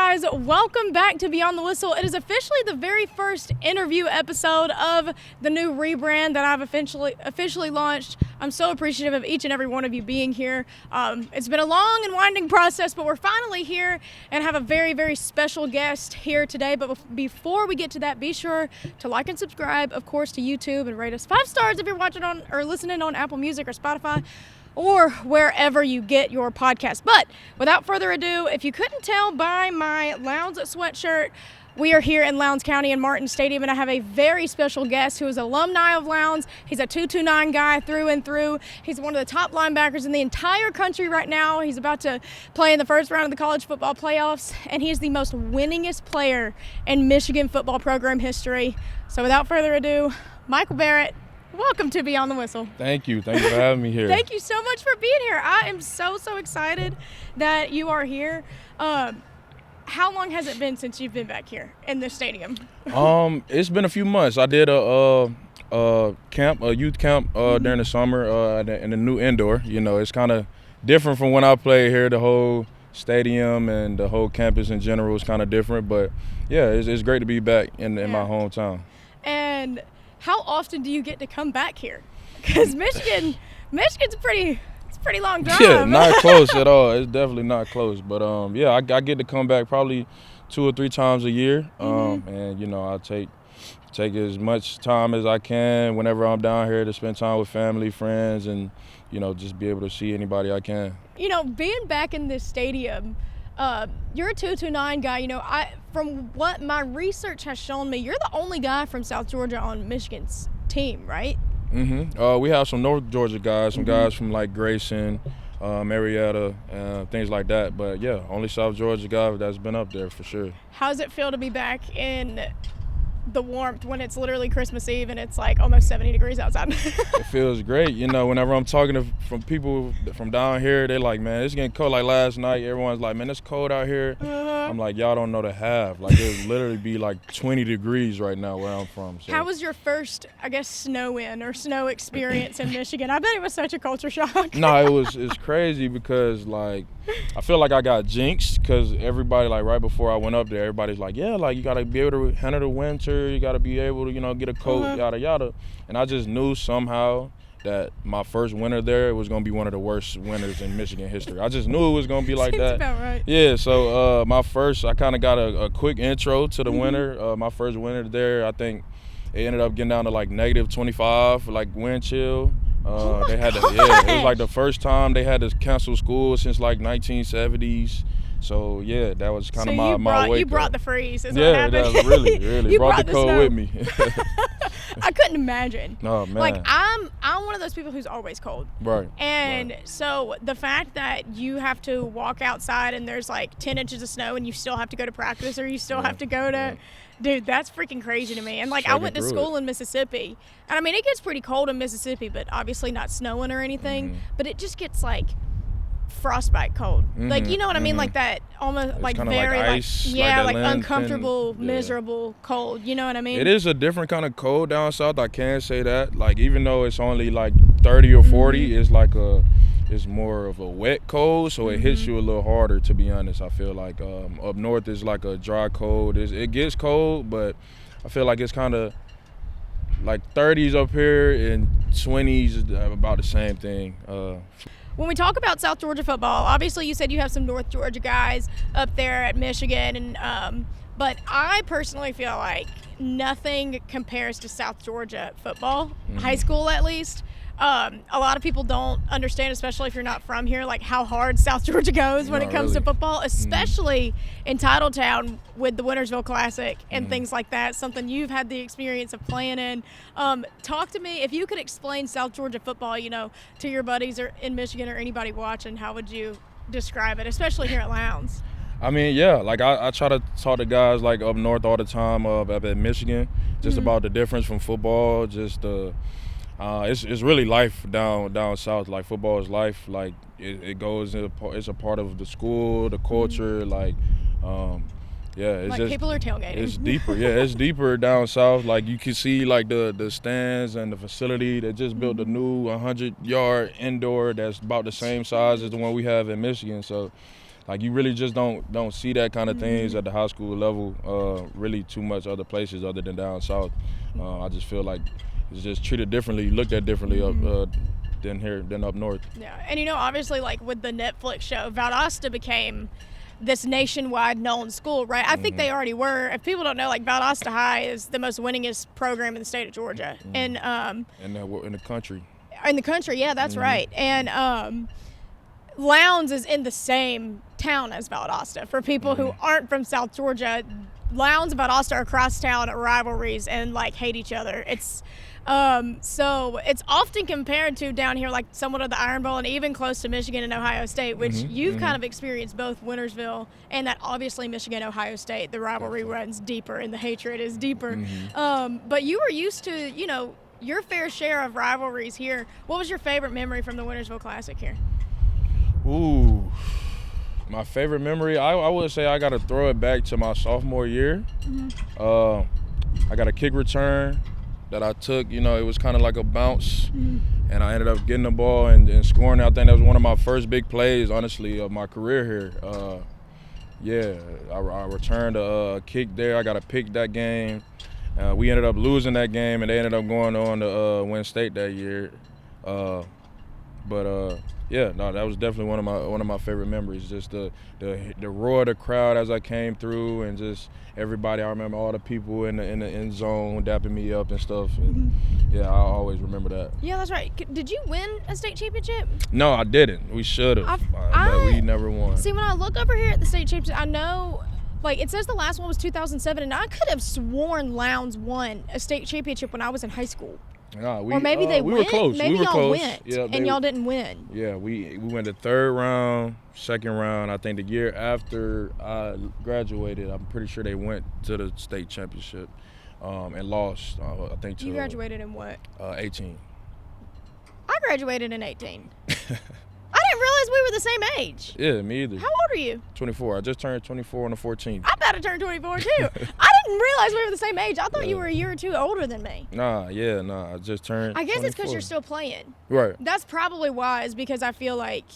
guys? Welcome back to Beyond the Whistle. It is officially the very first interview episode of the new rebrand that I've officially launched. I'm so appreciative of each and every one of you being here. It's been a long and winding process, but we're finally here and have a very, very special guest here today. But before we get to that, be sure to like and subscribe, of course, to YouTube and rate us 5 stars if you're watching on or listening on Apple Music or Spotify, or wherever you get your podcast. But without further ado, if you couldn't tell by my Lowndes sweatshirt, we are here in Lowndes County in Martin Stadium, and I have a very special guest who is an alumni of Lowndes. He's a 229 guy through and through. He's one of the top linebackers in the entire country right now. He's about to play in the first round of the college football playoffs, and he is the most winningest player in Michigan football program history. So without further ado, Michael Barrett, welcome to Beyond the Whistle. Thank you. Thank you for having me here. Thank you so much for being here. I am so excited that you are here. How long has it been since you've been back here in this stadium? It's been a few months. I did a youth camp during the summer in the new indoor. You know, it's kind of different from when I played here. The whole stadium and the whole campus in general is kind of different. But, yeah, it's great to be back in my hometown. And how often do you get to come back here? Because Michigan's a pretty long drive. Yeah, not close at all. It's definitely not close. But, yeah, I get to come back probably 2 or 3 times a year. And, you know, I take as much time as I can whenever I'm down here to spend time with family, friends, and, you know, just be able to see anybody I can. You know, being back in this stadium, you're a 229 guy. You know, from what my research has shown me, you're the only guy from South Georgia on Michigan's team, right? We have some North Georgia guys, some guys from like Grayson, Marietta, things like that. But yeah, only South Georgia guy that's been up there for sure. How does it feel to be back in the warmth when it's literally Christmas Eve and it's like almost 70 degrees outside? It feels great. You know, whenever I'm talking from people from down here, they're like, man, it's getting cold. Like last night, everyone's like, man, it's cold out here. I'm like, y'all don't know the half. Like, it would literally be like 20 degrees right now where I'm from. So. How was your first, I guess, snow experience in Michigan? I bet it was such a culture shock. No, it's crazy because, like, I feel like I got jinxed because everybody, like, right before I went up there, everybody's like, yeah, like, you got to be able to handle the winter. You got to be able to, you know, get a coat, yada, yada. And I just knew somehow that my first winter there was going to be one of the worst winters in Michigan history. I just knew it was going to be like Seems that. About right. Yeah, so I kind of got a quick intro to the winter. My first winter there, I think it ended up getting down to like -25, like wind chill. They had to, it was like the first time they had to cancel school since like 1970s. So yeah, that was kind of my wake. You brought the freeze. Is what yeah, happened. that really You brought the cold with me. I couldn't imagine. Oh man. Like I'm one of those people who's always cold. Right. And right. So the fact that you have to walk outside and there's like 10 inches of snow and you still have to go to practice or you still have to go to, dude, that's freaking crazy to me. And like I went to school in Mississippi, and I mean it gets pretty cold in Mississippi, but obviously not snowing or anything. But it just gets like frostbite cold, like, you know what I mean, like that almost it's like very like ice, like uncomfortable, miserable cold, you know what I mean? It is a different kind of cold down south, I can say that. Like even though it's only like 30 or 40, it's like it's more of a wet cold, so it hits you a little harder, to be honest. I feel like up north is like a dry cold. It gets cold, but I feel like it's kind of like 30s up here and 20s about the same thing. When we talk about South Georgia football, obviously you said you have some North Georgia guys up there at Michigan, and but I personally feel like nothing compares to South Georgia football, high school at least. A lot of people don't understand, especially if you're not from here, like how hard South Georgia goes when it comes to football, especially in Titletown with the Wintersville Classic and things like that, something you've had the experience of playing in. Talk to me, if you could explain South Georgia football, you know, to your buddies or in Michigan or anybody watching, how would you describe it, especially here at Lowndes? I mean, yeah, like I try to talk to guys like up north all the time up at Michigan, just about the difference from football, just it's really life down south. Like football is life. Like it goes. It's a part of the school, the culture. Like, yeah, it's like just people are tailgating. It's deeper. Yeah, it's deeper down south. Like you can see like the stands and the facility. They just built a new 100-yard indoor that's about the same size as the one we have in Michigan. So like you really just don't see that kind of things at the high school level really too much other places other than down south. I just feel like it's just treated differently, looked at differently than up north. Yeah, and obviously, like with the Netflix show, Valdosta became this nationwide known school, right? I think they already were. If people don't know, like Valdosta High is the most winningest program in the state of Georgia, and in the country. In the country, yeah, that's right. And Lowndes is in the same town as Valdosta. For people who aren't from South Georgia, Lowndes and Valdosta are crosstown rivalries and like hate each other. It's so it's often compared to down here like somewhat of the Iron Bowl and even close to Michigan and Ohio State, which you've kind of experienced both Wintersville and that obviously Michigan-Ohio State, the rivalry runs deeper and the hatred is deeper. But you were used to, your fair share of rivalries here. What was your favorite memory from the Wintersville Classic here? Ooh, my favorite memory, I would say I got to throw it back to my sophomore year. I got a kick return that I took, it was kind of like a bounce, and I ended up getting the ball and scoring. I think that was one of my first big plays, honestly, of my career here. I returned a kick there. I got a pick that game. We ended up losing that game, and they ended up going on to win state that year. That was definitely one of my favorite memories. Just the roar of the crowd as I came through, and just everybody. I remember all the people in the end zone dapping me up and stuff. And I always remember that. Yeah, that's right. Did you win a state championship? No, I didn't. We should have, but we never won. See, when I look over here at the state championship, I know. Like, it says the last one was 2007, and I could have sworn Lowndes won a state championship when I was in high school. Or maybe they we went. Were close. Maybe we were y'all close. went, and y'all didn't win. Yeah, we went the third round, second round. I think the year after I graduated, I'm pretty sure they went to the state championship and lost, I think. You graduated in what? 18. I graduated in 18. I didn't realize we were the same age. Yeah, me either. How old are you? 24. I just turned 24 on the 14th. I'm about to turn 24 too. I didn't realize we were the same age. I thought you were a year or two older than me. Nah. I just turned 24. I guess it's because you're still playing. Right. That's probably why, is because I feel like,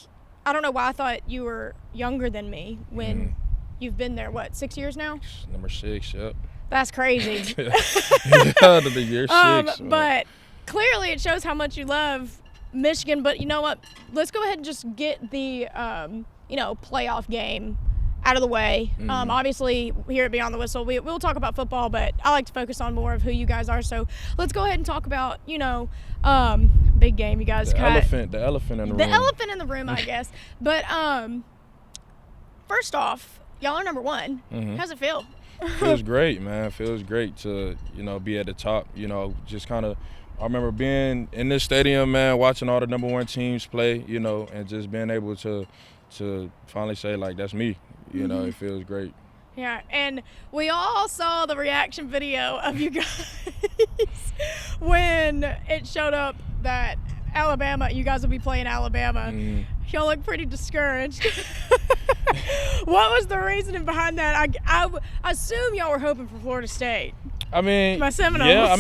I don't know why I thought you were younger than me when you've been there, 6 years now? Number 6, yep. That's crazy. The year 6. But clearly it shows how much you love Michigan. But you know what? Let's go ahead and just get the, playoff game out of the way. Obviously, here at Beyond the Whistle, we'll talk about football, but I like to focus on more of who you guys are. So let's go ahead and talk about, big game, you guys. The elephant in the room. The elephant in the room, I guess. But first off, y'all are number 1. How's it feel? Feels great, man. Feels great to, be at the top. Just kind of, I remember being in this stadium, man, watching all the number 1 teams play, and just being able to finally say, like, that's me. It feels great. Yeah, and we all saw the reaction video of you guys when it showed up that you guys will be playing Alabama. Y'all look pretty discouraged. What was the reasoning behind that? I assume y'all were hoping for Florida State. My Seminoles. Yeah,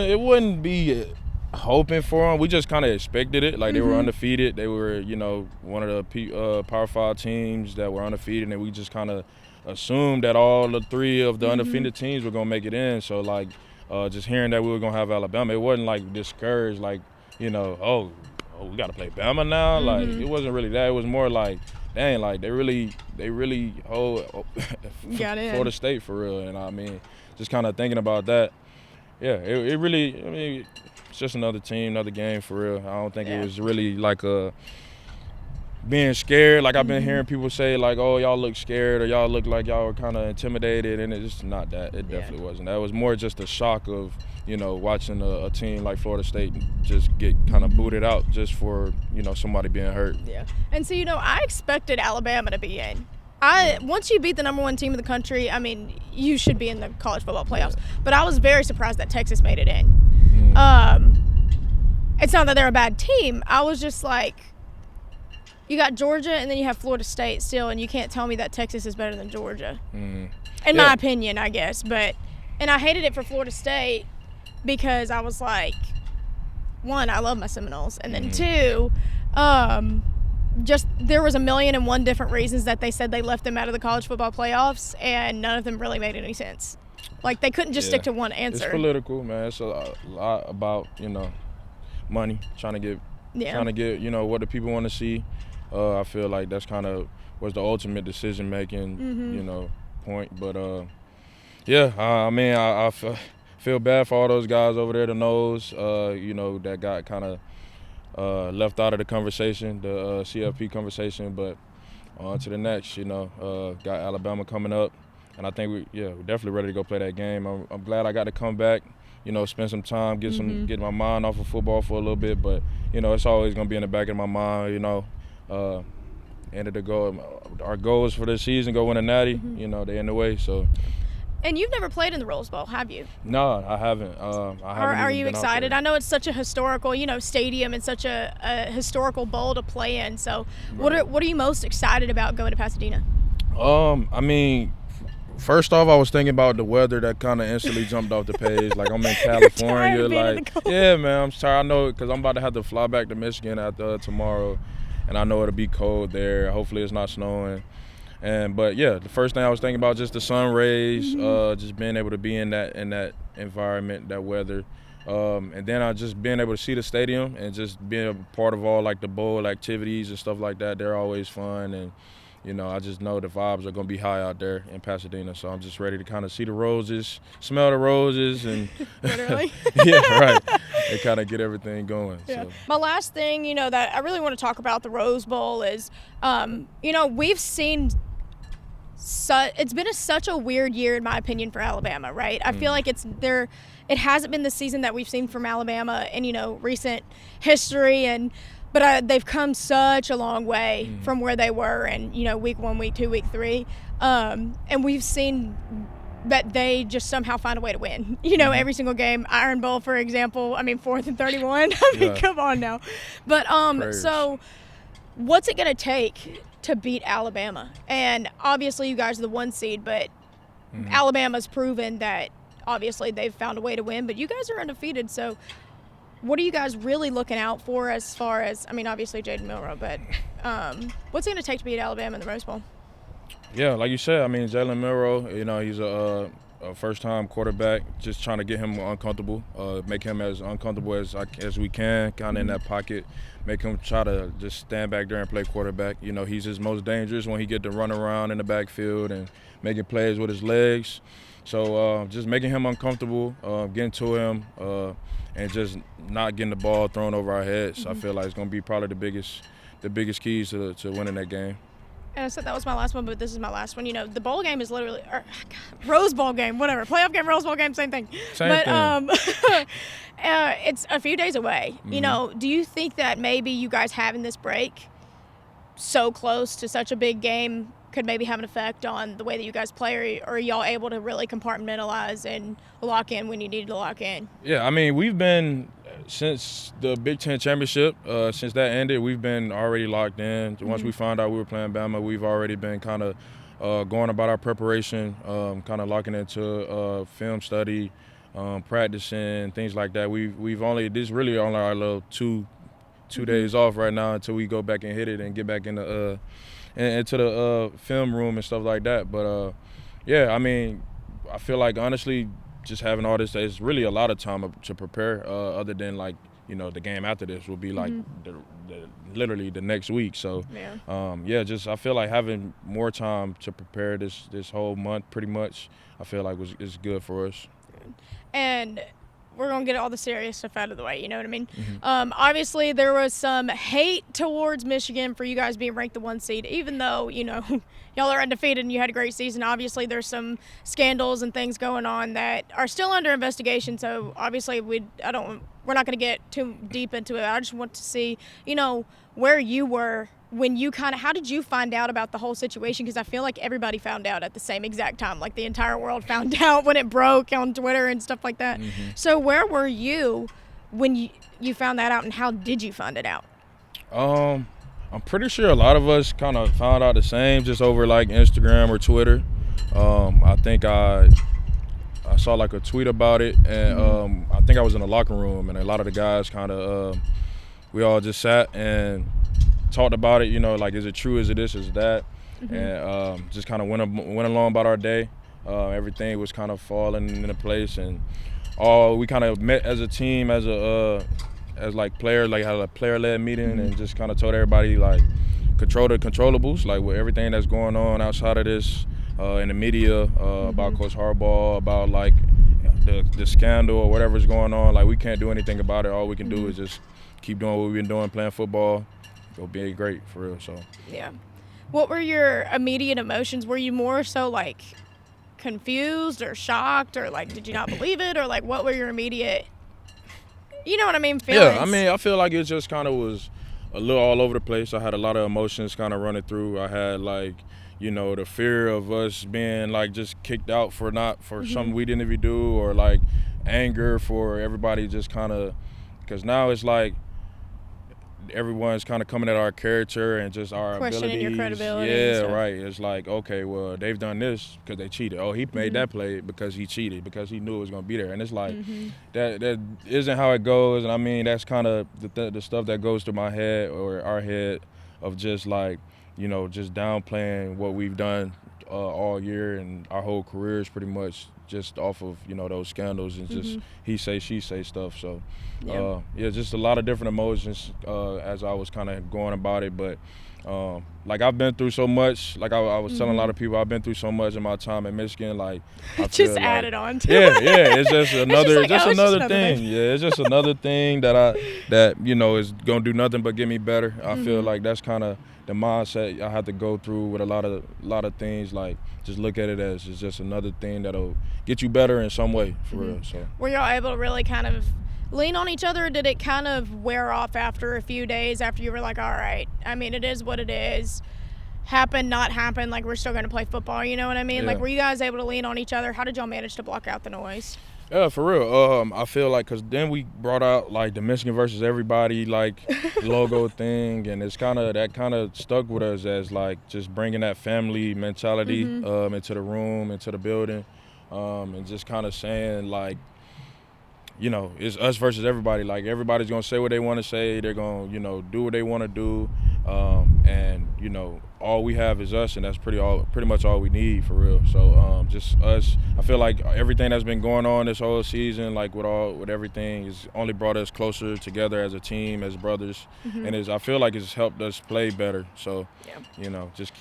it wouldn't be hoping for them. We just kind of expected it. Like, they were undefeated. They were, one of the Power 5 teams that were undefeated, and we just kind of assumed that all the 3 of the undefeated teams were going to make it in. So, like, just hearing that we were going to have Alabama, it wasn't, like, discouraged, like, we got to play Bama now. Like, it wasn't really that. It was more like, dang, like, they really hold Florida State for real. And, just kind of thinking about that, yeah, it really, it's just another team, another game for real. I don't think it was really like being scared. Like, I've been hearing people say, like, oh, y'all look scared, or y'all look like y'all were kind of intimidated, and it's just not that. It definitely wasn't. That was more just a shock of, watching a team like Florida State just get kind of booted out just for, somebody being hurt. Yeah. And so, I expected Alabama to be in. Once you beat the number 1 team in the country, you should be in the college football playoffs. But I was very surprised that Texas made it in. It's not that they're a bad team. I was just like, you got Georgia and then you have Florida State still, and you can't tell me that Texas is better than Georgia. In my opinion, I guess. And I hated it for Florida State because I was like, 1, I love my Seminoles, and then 2, just there was 1,000,001 different reasons that they said they left them out of the college football playoffs, and none of them really made any sense. Like, they couldn't just stick to one answer. It's political, man. It's a lot about, money, trying to get, what the people want to see. I feel like that's kind of was the ultimate decision-making, point. But, I feel bad for all those guys over there, the nose, that got kind of left out of the conversation, the CFP conversation. But on to the next, got Alabama coming up. And I think we're definitely ready to go play that game. I'm glad I got to come back, spend some time, get my mind off of football for a little bit. But, it's always going to be in the back of my mind, end of the goal. Our goals for this season, go win a natty, they in the way, so. And you've never played in the Rose Bowl, have you? No, I haven't. Are you excited? I know it's such a historical, stadium and such a historical bowl to play in. So what are you most excited about going to Pasadena? First off, I was thinking about the weather that kind of instantly jumped off the page. Like, I'm in California. Yeah, man, I'm tired. I know because I'm about to have to fly back to Michigan tomorrow, and I know it'll be cold there. Hopefully it's not snowing. But the first thing I was thinking about just the sun rays, just being able to be in that environment, that weather. And then I just being able to see the stadium and just being a part of all like the bowl activities and stuff like that. They're always fun, and I just know the vibes are going to be high out there in Pasadena. So I'm just ready to kind of see the roses, smell the roses, and literally. Yeah, right. And kind of get everything going. Yeah. So. My last thing, that I really want to talk about the Rose Bowl is, we've seen it's been such a weird year, in my opinion, for Alabama, right? I feel like it hasn't been the season that we've seen from Alabama in, recent history, but they've come such a long way from where they were in, week 1, week 2, week 3. And we've seen that they just somehow find a way to win, every single game. Iron Bowl, for example, 4th and 31. Come on now. But so what's it going to take to beat Alabama? And obviously you guys are the 1 seed, but Alabama's proven that obviously they've found a way to win, but you guys are undefeated. So what are you guys really looking out for as far as, obviously Jaden Milroe, but what's it going to take to beat Alabama in the Rose Bowl? Yeah, like you said, Jalen Milroe, he's a first-time quarterback, just trying to get him uncomfortable, make him as uncomfortable as we can, kind of in that pocket, make him try to just stand back there and play quarterback. He's his most dangerous when he get to run around in the backfield and making plays with his legs. So just making him uncomfortable, getting to him, and just not getting the ball thrown over our heads. I feel like it's going to be probably the biggest keys to winning that game. And I said that was my last one, but this is my last one. The bowl game is literally Rose Bowl game, whatever. Playoff game, Rose Bowl game, same thing. It's a few daw away. Do you think that maybe you guys having this break so close to such a big game could maybe have an effect on the way that you guys play, or are y'all able to really compartmentalize and lock in when you need to lock in? Yeah, we've been, since the Big Ten Championship, since that ended, we've been already locked in. Once we found out we were playing Bama, we've already been kind of going about our preparation, kind of locking into film study, practicing, things like that. This really only our little two days off right now until we go back and hit it and get back into the film room and stuff like that. But I feel like honestly, just having all this, it's really a lot of time to prepare. Other than the game after this will be like literally the next week. So I feel like having more time to prepare this whole month, pretty much, I feel like is good for us. And we're going to get all the serious stuff out of the way, you know what I mean? Obviously, there was some hate towards Michigan for you guys being ranked the 1 seed, even though, y'all are undefeated and you had a great season. Obviously, there's some scandals and things going on that are still under investigation, so obviously we're not going to get too deep into it. I just want to see, where you were when you how did you find out about the whole situation? Because I feel like everybody found out at the same exact time. Like, the entire world found out when it broke on Twitter and stuff like that. So where were you when you found that out, and how did you find it out? I'm pretty sure a lot of us kind of found out the same, just over like Instagram or Twitter. I think I saw like a tweet about it, and I think I was in the locker room, and a lot of the guys kind of we all just sat and talked about it, like, is it true, is it this, is it that? And just kind of went along about our day. Everything was kind of falling into place, and we kind of met as a team, as like players, like had a player-led meeting, and just kind of told everybody, like, control the controllables, like with everything that's going on outside of this in the media about Coach Harbaugh, about like the scandal or whatever's going on. Like, we can't do anything about it. All we can do is just keep doing what we've been doing, playing football. It'll be great for real. So yeah. What were your immediate emotions? Were you more so like confused or shocked, or like did you not believe it, or like what were your immediate, you know what I mean, feelings? Yeah, I mean, I feel like it just kind of was a little all over the place. I had a lot of emotions kind of running through. I had like, the fear of us being like just kicked out for something we didn't even do, or like anger for everybody just kind of, because now it's like everyone's kind of coming at our character and just our questioning abilities. your credibility. Yeah, right. It's like, okay, well, they've done this because they cheated. Oh, he made that play because he cheated, because he knew it was going to be there. And it's like, that isn't how it goes. And I mean, that's kind of the stuff that goes through my head, or our head, of just like, just downplaying what we've done all year and our whole careers, pretty much just off of, those scandals and just he say, she say stuff. So, just a lot of different emotions as I was kind of going about it. But, like, I've been through so much. Like, I was telling a lot of people, I've been through so much in my time in Michigan. Like, I just feel added like, on to it. it. Yeah, it's just another, it's just another thing. Yeah, it's just another thing that is gonna do nothing but get me better. I feel like that's kind of the mindset I have to go through with a lot of things. Like, just look at it as it's just another thing that'll get you better in some way, for real. So, were y'all able to really kind of lean on each other, or did it kind of wear off after a few days, after you were like, all right, I mean, it is what it is, happen, not happen, like, we're still going to play football, you know what I mean? Yeah. Like, were you guys able to lean on each other? How did y'all manage to block out the noise? Yeah, for real. I feel like, because then we brought out like the Michigan versus everybody like logo thing, and it's kind of stuck with us as like just bringing that family mentality into the room, into the building, and just kind of saying like, it's us versus everybody. Like, everybody's gonna say what they want to say. They're gonna do what they want to do, and all we have is us, and that's pretty much all we need, for real. So just us. I feel like everything that's been going on this whole season, like with everything, has only brought us closer together as a team, as brothers, and I feel like it's helped us play better. So just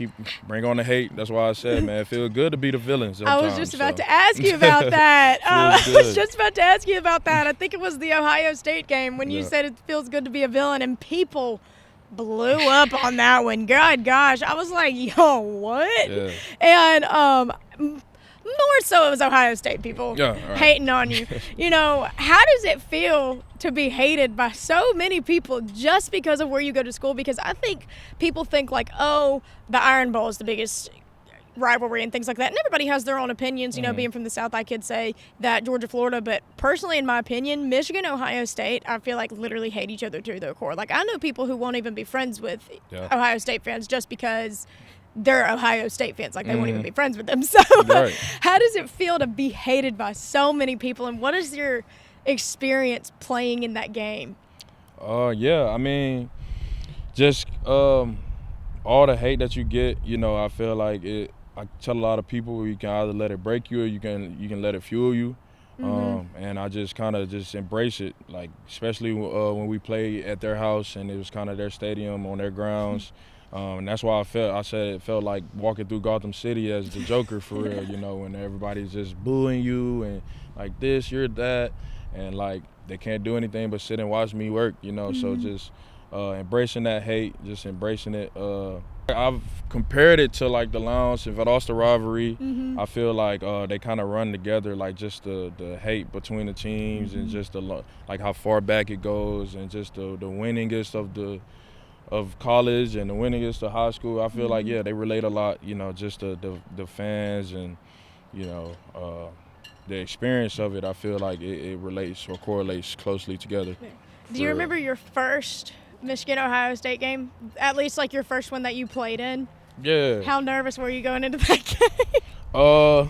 bring on the hate. That's why I said, man, it feels good to be the villain sometimes. I was just about to ask you about that. I was just about to ask you about that. I think it was the Ohio State game when you said it feels good to be a villain, and people blew up on that one. God, gosh. I was like, yo, what? Yeah. And more so it was Ohio State people hating on you. How does it feel to be hated by so many people just because of where you go to school? Because I think people think like, oh, the Iron Bowl is the biggest rivalry and things like that, and everybody has their own opinions. Being from the South, I could say that Georgia, Florida, but personally, in my opinion, Michigan, Ohio State, I feel like literally hate each other to their core. Like, I know people who won't even be friends with Ohio State fans just because they're Ohio State fans. Like, they won't even be friends with them. So how does it feel to be hated by so many people, and what is your experience playing in that game? I mean, just all the hate that you get, I feel like I tell a lot of people, you can either let it break you, or you can let it fuel you. And I just kind of just embrace it, like, especially when we play at their house and it was kind of their stadium on their grounds. And that's why I said it felt like walking through Gotham City as the Joker, for real, when everybody's just booing you and like this, you're that, and like they can't do anything but sit and watch me work, so just embracing that hate, just embracing it. I've compared it to like the Lowndes and Valdosta rivalry. I feel like they kind of run together, like just the hate between the teams and just like how far back it goes, and just the winningest of college and the winningest of high school. I feel like they relate a lot, just the fans and the experience of it. I feel like it relates or correlates closely together. Do you remember your first Michigan-Ohio State game? At least like your first one that you played in? Yeah. How nervous were you going into that game? I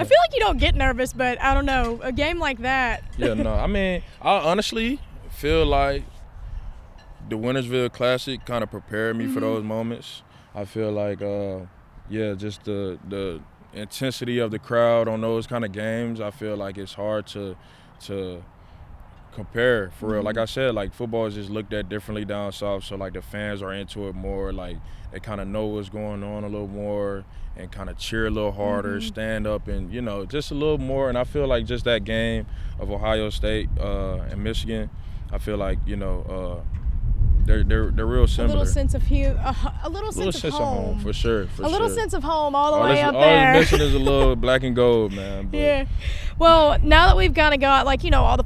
feel like you don't get nervous, but I don't know. A game like that. Yeah, no. I mean, I honestly feel like the Wintersville Classic kind of prepared me for those moments. I feel like, just the intensity of the crowd on those kind of games, I feel like it's hard to compare for real. Like I said, like football is just looked at differently down south, so like the fans are into it more. Like they kind of know what's going on a little more and kind of cheer a little harder, stand up, and just a little more. And I feel like just that game of Ohio State and Michigan, I feel like they're real similar. A little sense of a little sense of home. For sure. A little sense of home all the way up there. All it's missing is a little black and gold, man. But. Yeah. Well, now that we've kind of got all the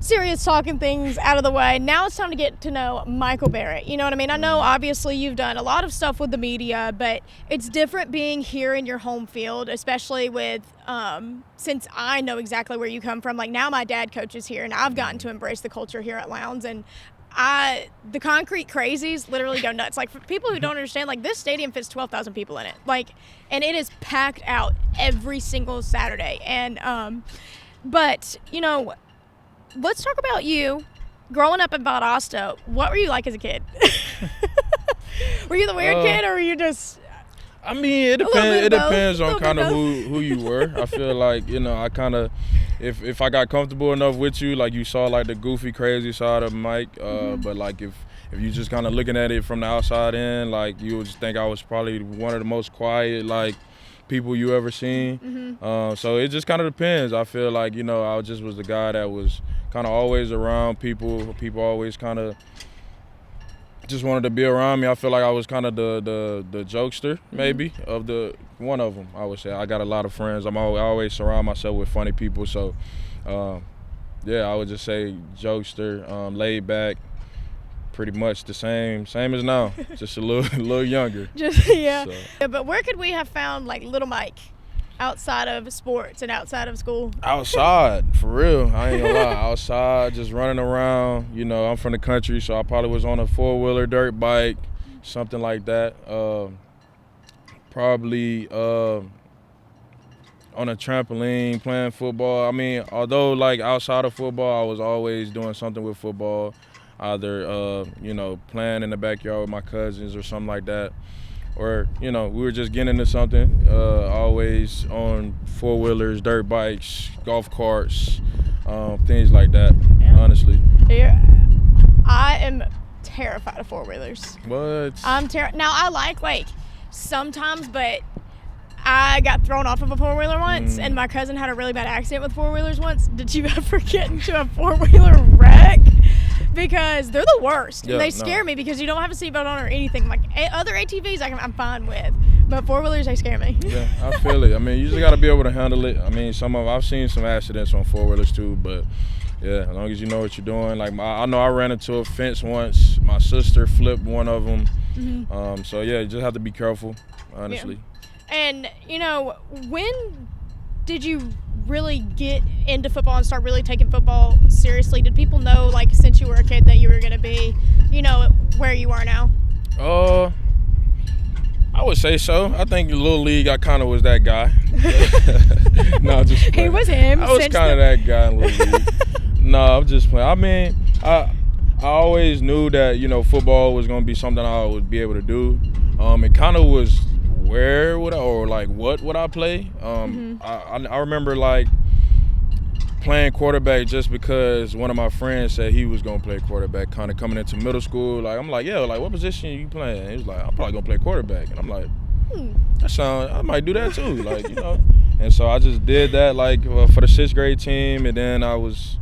serious talking things out of the way, now it's time to get to know Michael Barrett. You know what I mean? I know obviously you've done a lot of stuff with the media, but it's different being here in your home field, especially with since I know exactly where you come from. Like now my dad coaches here, and I've gotten to embrace the culture here at Lowndes, and the concrete crazies literally go nuts. Like for people who don't understand, like this stadium fits 12,000 people in it. And it is packed out every single Saturday. And but let's talk about you growing up in Valdosta. What were you like as a kid? Were you the weird kid, or were you just? I mean, it depends. It depends on kind of who you were. I feel like I kind of, if I got comfortable enough with you, like you saw like the goofy, crazy side of Mike. But like if you just kind of looking at it from the outside in, like you would just think I was probably one of the most quiet like people you ever seen. So it just kind of depends. I feel like I just was the guy that was kind of always around people. People always kind of just wanted to be around me. I feel like I was kind of the jokester, maybe, of the one of them. I would say I got a lot of friends. I always surround myself with funny people. So, I would just say jokester, laid back, pretty much the same as now, just a little younger. Yeah, but where could we have found like Little Mike outside of sports and outside of school? Outside, for real. I ain't gonna lie. Outside, just running around. I'm from the country, so I probably was on a 4-wheeler dirt bike, something like that. Probably on a trampoline, playing football. I mean, although like outside of football, I was always doing something with football, either playing in the backyard with my cousins or something like that. Or, we were just getting into something, always on 4-wheelers, dirt bikes, golf carts, things like that, honestly. Yeah. I am terrified of 4-wheelers. What? I'm now I like sometimes, but I got thrown off of a 4-wheeler once, and my cousin had a really bad accident with 4-wheelers once. Did you ever get into a 4-wheeler wreck? Because they're the worst. Yeah, they scare me because you don't have a seatbelt on or anything. Like other ATVs, I'm fine with, but 4-wheelers, they scare me. Yeah, I feel it. I mean, you just got to be able to handle it. I mean, I've seen some accidents on 4-wheelers too, but yeah, as long as you know what you're doing. Like I know I ran into a fence once. My sister flipped one of them. So yeah, you just have to be careful, honestly. Yeah. And when did you really get into football and start really taking football seriously? Did people know, like, since you were a kid that you were going to be, where you are now? I would say so. I think the Little League, I kind of was that guy. No, just playing. He was him. I was kind of that guy in Little League. No, I'm just playing. I mean, I always knew that, football was going to be something I would be able to do. It kind of was where would I, or like what would I play? I remember like playing quarterback just because one of my friends said he was gonna play quarterback, kind of coming into middle school. Like I'm like, yo, like what position you playing? He was like, I'm probably gonna play quarterback, and I'm like, I might do that too, like And so I just did that like for the 6th grade team, and then I was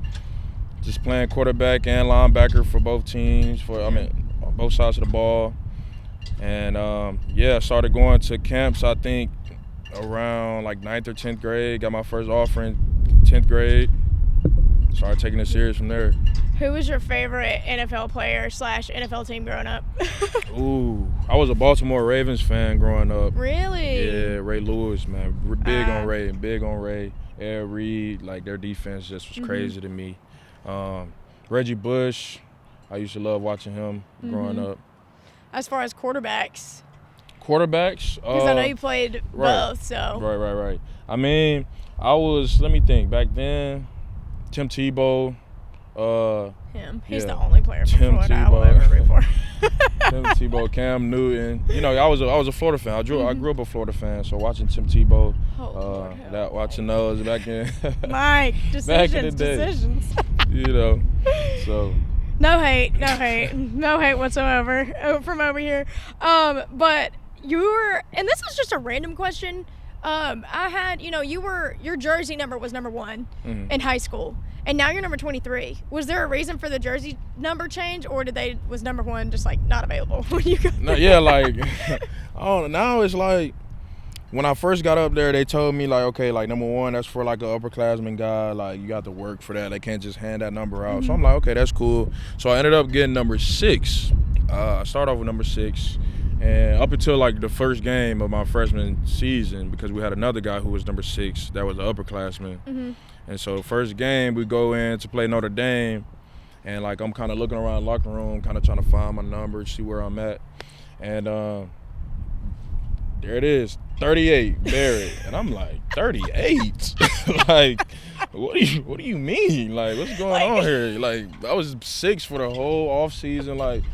just playing quarterback and linebacker for both teams. On both sides of the ball. And I started going to camps, I think, around like 9th or 10th grade. Got my first offer in 10th grade. Started taking it serious from there. Who was your favorite NFL player / NFL team growing up? Ooh, I was a Baltimore Ravens fan growing up. Really? Yeah, Ray Lewis, man. Big on Ray. Ed Reed, like their defense just was crazy to me. Reggie Bush, I used to love watching him growing up. As far as quarterbacks? Because I know you played both, so. Right. I mean, let me think. Back then, Tim Tebow, Him. He's yeah. the only player for Tim Florida I will ever root for. Tim Tebow, Cam Newton. You know, I was a Florida fan. I grew up a Florida fan, so watching Tim Tebow, watching those back in Mike, back in the day. Decisions. You know, so no hate whatsoever from over here. But and this is just a random question. I had, your jersey number was number 1 in high school, and now you're number 23. Was there a reason for the jersey number change, or was number 1 just like not available when you got no, yeah, like, oh, now it's like when I first got up there, they told me like, okay, like number 1, that's for like an upperclassman guy, like you got to work for that. They can't just hand that number out. So I'm like, okay, that's cool. So I ended up getting number 6. I started off with number 6. And up until like the first game of my freshman season, because we had another guy who was number 6 that was an upperclassman. And so the first game we go in to play Notre Dame, and like I'm kind of looking around the locker room, kind of trying to find my number, see where I'm at. And there it is, 38, Barrett. And I'm like, 38? Like, what do you mean? Like, what's going on here? Like, I was 6 for the whole off season, like.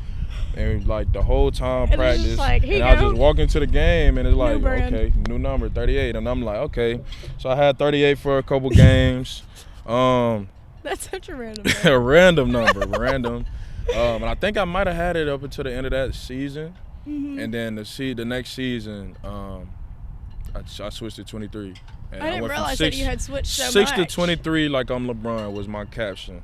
And like the whole time practice, like, and I just walk into the game, and it's like, okay, new number, 38, and I'm like, okay. So I had 38 for a couple games. That's such a random number. A random number, random. And I think I might have had it up until the end of that season, and then the next season, I switched to 23. And I didn't realize that you had switched so 6 much. to 23 like I'm LeBron was my caption.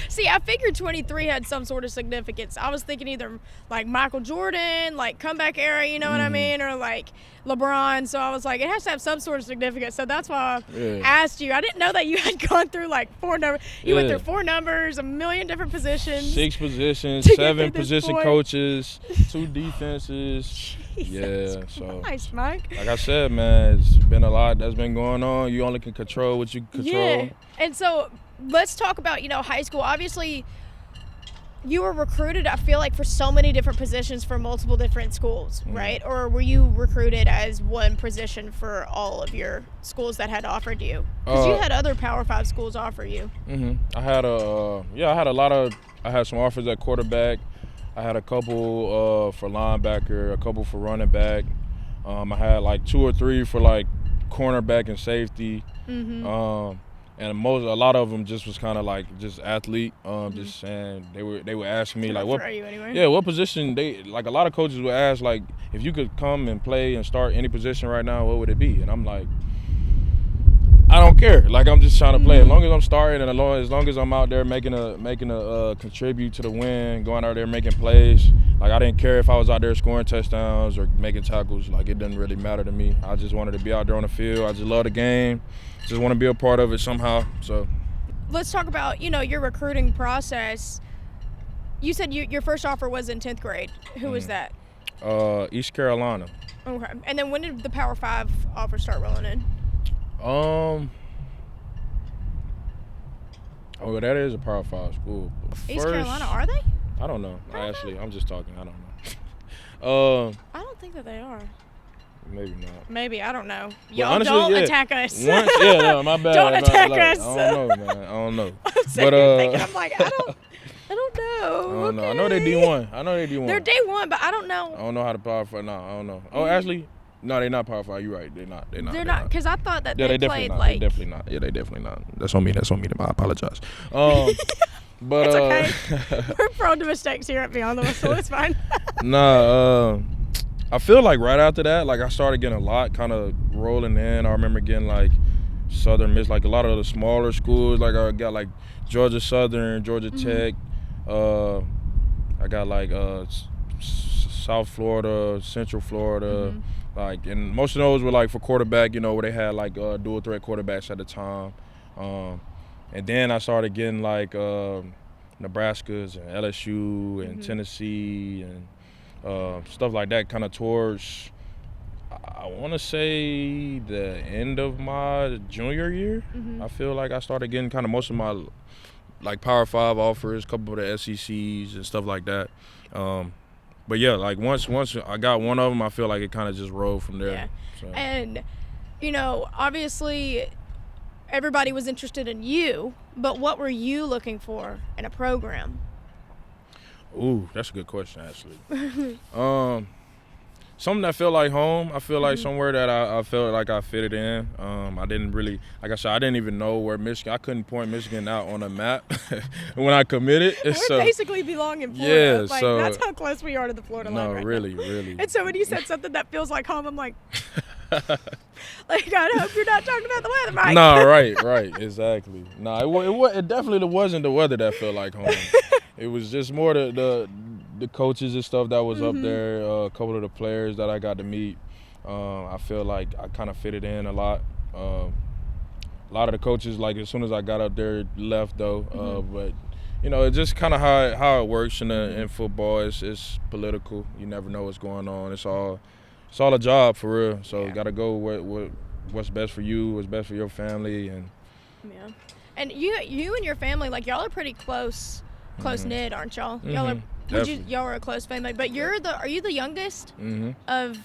See, I figured 23 had some sort of significance. I was thinking either like Michael Jordan, like comeback era, you know what I mean, or like LeBron. So I was like, it has to have some sort of significance. So that's why I asked you. I didn't know that you had gone through like 4 numbers. You went through 4 numbers, a million different positions. 6 positions, 7 position coaches, 2 defenses. Jesus yeah, so Christ, Mike. Like I said, man, it's been a lot that's been going on. You only can control what you control. Yeah, and so let's talk about, high school. Obviously, you were recruited, I feel like, for so many different positions for multiple different schools, right? Or were you recruited as one position for all of your schools that had offered you? Because you had other Power 5 schools offer you. I had I had some offers at quarterback. I had a couple for linebacker, a couple for running back. I had like 2 or 3 for like cornerback and safety. And a lot of them just was kind of like just athlete. Just saying they would ask me like what position like a lot of coaches would ask like if you could come and play and start any position right now, what would it be? And I'm like, I don't care. Like I'm just trying to play. As long as I'm starting and as long as I'm out there making a contribute to the win, going out there making plays. Like I didn't care if I was out there scoring touchdowns or making tackles. Like it didn't really matter to me. I just wanted to be out there on the field. I just love the game. Just want to be a part of it somehow. So let's talk about, your recruiting process. You said your first offer was in 10th grade. Who was that? East Carolina. Okay. And then when did the Power 5 offers start rolling in? That is a Power 5 school. East Carolina, are they? I don't know. I'm just talking. I don't know. I don't think that they are. Maybe not. Maybe, I don't know. Y'all honestly, don't attack us. My bad. Don't attack us. I don't know, man. I don't know. I'm sitting here thinking, I'm like, I don't know. I don't know. I know they D1. They're D1, but I don't know. I don't know how to Power 5. No, I don't know. Oh, actually, no, they're not Power 5. You're right. They're not. They're not, because I thought that they played not. like. They're definitely not. Yeah, they definitely not. That's on me. I apologize. But it's okay. We're prone to mistakes here at Beyond the Whistle. It's fine. I feel like right after that, like I started getting a lot kind of rolling in. I remember getting like Southern Miss, like a lot of the smaller schools. Like I got like Georgia Southern, Georgia Tech. I got like South Florida, Central Florida. Like, and most of those were like for quarterback, where they had like dual threat quarterbacks at the time. And then I started getting like Nebraska's and LSU and Tennessee and stuff like that kind of towards, I want to say, the end of my junior year. I feel like I started getting kind of most of my like Power 5 offers, a couple of the SECs and stuff like that. But yeah, like once I got one of them, I feel like it kind of just rolled from there. Yeah. So. And, obviously everybody was interested in you, but what were you looking for in a program? Ooh, that's a good question, actually. Something that felt like home. I feel like somewhere that I felt like I fitted in. I didn't really, like I said, I didn't even know where Michigan. I couldn't point Michigan out on a map when I committed. We basically belong in Florida. Yeah, like, so that's how close we are to the Florida line right really, now. really. And so when you said something that feels like home, I'm like, I hope you're not talking about the weather, Mike. No, right, exactly. No, it definitely wasn't the weather that felt like home. It was just more the coaches and stuff that was up there, a couple of the players that I got to meet. I feel like I kind of fitted in a lot. A lot of the coaches, like as soon as I got up there, left though. But it's just kind of how it works in football. It's political. You never know what's going on. It's all a job for real. So you got to go what's best for you, what's best for your family, and And you and your family, like y'all are pretty close knit, aren't y'all? Y'all are a close family, but are you the youngest of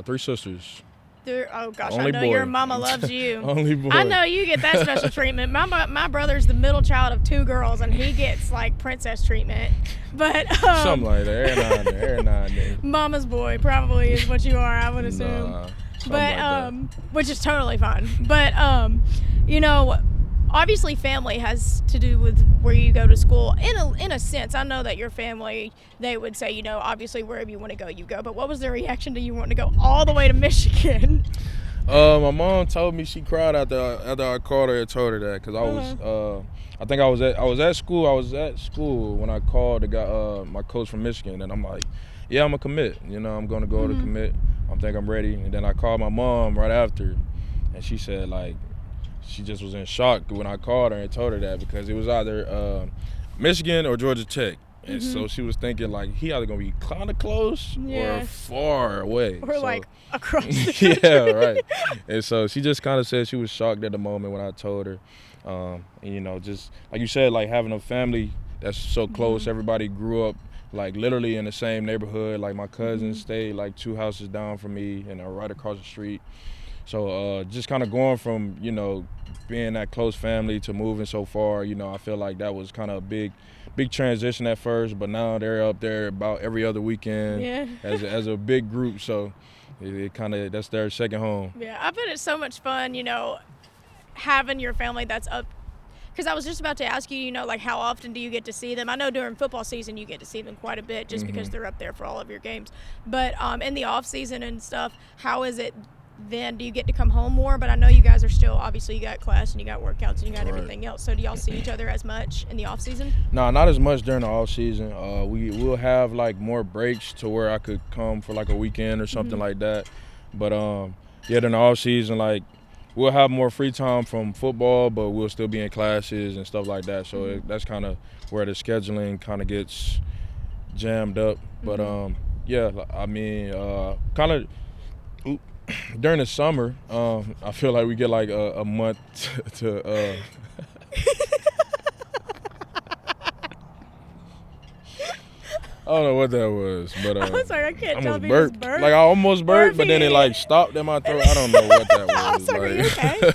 3 sisters? Oh gosh, Only I know boy. your mama loves you. Only boy. I know you get that special treatment. My brother's the middle child of 2 girls, and he gets like princess treatment. But something like that. Every now and then. Mama's boy probably is what you are, I would assume. But like which is totally fine. But obviously family has to do with where you go to school. In a sense, I know that your family, they would say, obviously wherever you want to go, you go. But what was their reaction to you wanting to go all the way to Michigan? My mom told me she cried after I called her and told her that because I was at school. I was at school when I called the guy, my coach from Michigan, and I'm like, yeah, I'm gonna commit. I'm gonna go to commit. I think I'm ready. And then I called my mom right after, and she said like, she just was in shock when I called her and told her that because it was either Michigan or Georgia Tech. And so she was thinking, like, he either going to be kind of close or far away. Or, like, across the country. Yeah, right. And so she just kind of said she was shocked at the moment when I told her. And, just like you said, like, having a family that's so close. Everybody grew up, like, literally in the same neighborhood. Like, my cousins stayed, like, 2 houses down from me and right across the street. So just kind of going from, being that close family to moving so far, I feel like that was kind of a big transition at first, but now they're up there about every other weekend as a big group. So it kind of, that's their second home. Yeah, I bet it's so much fun, having your family that's up. Because I was just about to ask you, like how often do you get to see them? I know during football season you get to see them quite a bit just because they're up there for all of your games. But in the off season and stuff, how is it then? Do you get to come home more? But I know you guys are still, obviously you got class and you got workouts and you got everything else. So do y'all see each other as much in the off season? No, not as much during the off season. We will have like more breaks to where I could come for like a weekend or something like that. But during the off season, like we'll have more free time from football, but we'll still be in classes and stuff like that. So that's kind of where the scheduling kind of gets jammed up. But I mean, kind of during the summer, I feel like we get like a month to I don't know what that was, but I'm sorry, I can't tell if you just burped. Like I almost burped, but then it like stopped in my throat. I don't know what that was. I'm sorry, like. Okay.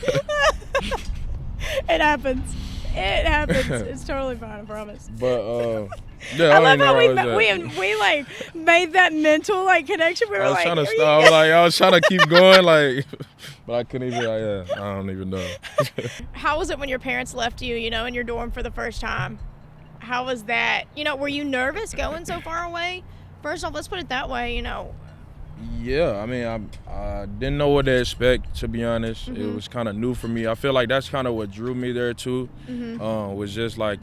It happens. It's totally fine, I promise. But yeah, I love how we like made that mental like connection. We were like, trying to stop. I was trying to keep going, like, but I couldn't even. I don't even know. How was it when your parents left you, in your dorm for the first time? How was that? Were you nervous going so far away? First off, let's put it that way. Yeah, I mean, I didn't know what to expect, to be honest. It was kind of new for me. I feel like that's kind of what drew me there too. Was just like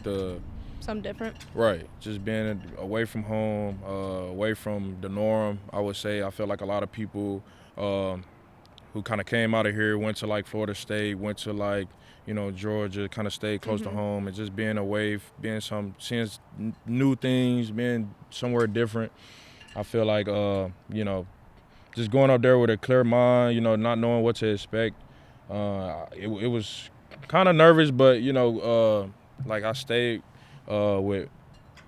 something different. Right, just being away from home, away from the norm. I would say I feel like a lot of people who kind of came out of here went to like Florida State, went to like Georgia, kind of stayed close to home, and just being away, seeing new things, being somewhere different. I feel like just going up there with a clear mind, not knowing what to expect. It was kind of nervous, but like I stayed with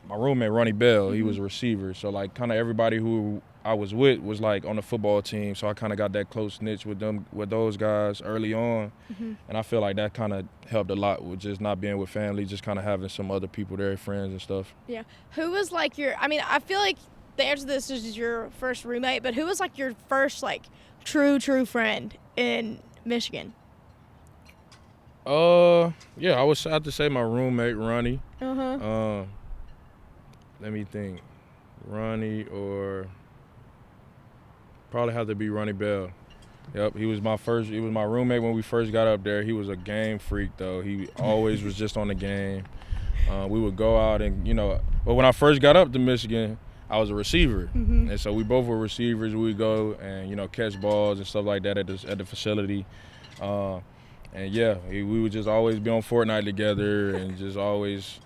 my roommate Ronnie Bell, he was a receiver. So like kind of everybody who I was with was like on the football team. So I kind of got that close knit with those guys early on. And I feel like that kind of helped a lot with just not being with family, just kind of having some other people there, friends and stuff. Yeah. Who was like I feel like the answer to this is your first roommate, but who was like your first like true friend in Michigan? Yeah, I would have to say my roommate Ronnie. Let me think, Ronnie or probably have to be Ronnie Bell. Yep, he was my roommate when we first got up there. He was a game freak though. He always was just on the game. We would go out and but when I first got up to Michigan, I was a receiver, and so we both were receivers. We would go and catch balls and stuff like that at the facility. And yeah, we would just always be on Fortnite together and just always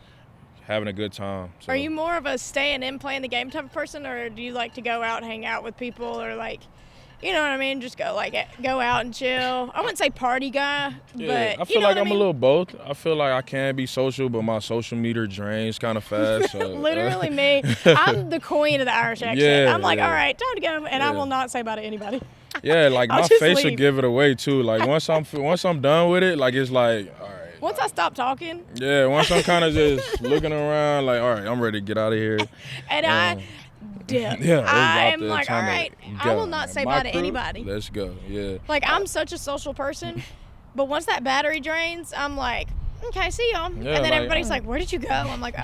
having a good time. So. Are you more of a staying in, playing the game type of person, or do you like to go out, hang out with people, or like, you know what I mean, just go out and chill? I wouldn't say party guy, yeah, but I feel like I'm a little both. I feel like I can be social, but my social meter drains kind of fast. So, literally me. I'm the queen of the Irish accent. Yeah, I'm like, all right, time to go, and I will not say bye to anybody. Yeah, like my face will give it away too. Like once I'm done with it, like it's like, all right. Once I stop talking. Yeah, once I'm kind of just looking around, like, all right, I'm ready to get out of here. And I dip. Yeah, I'm like, all right, I will not say bye to anybody. Let's go. Yeah. Like I'm such a social person, but once that battery drains, I'm like, okay, see y'all. Yeah, and then everybody's like, where did you go? I'm like,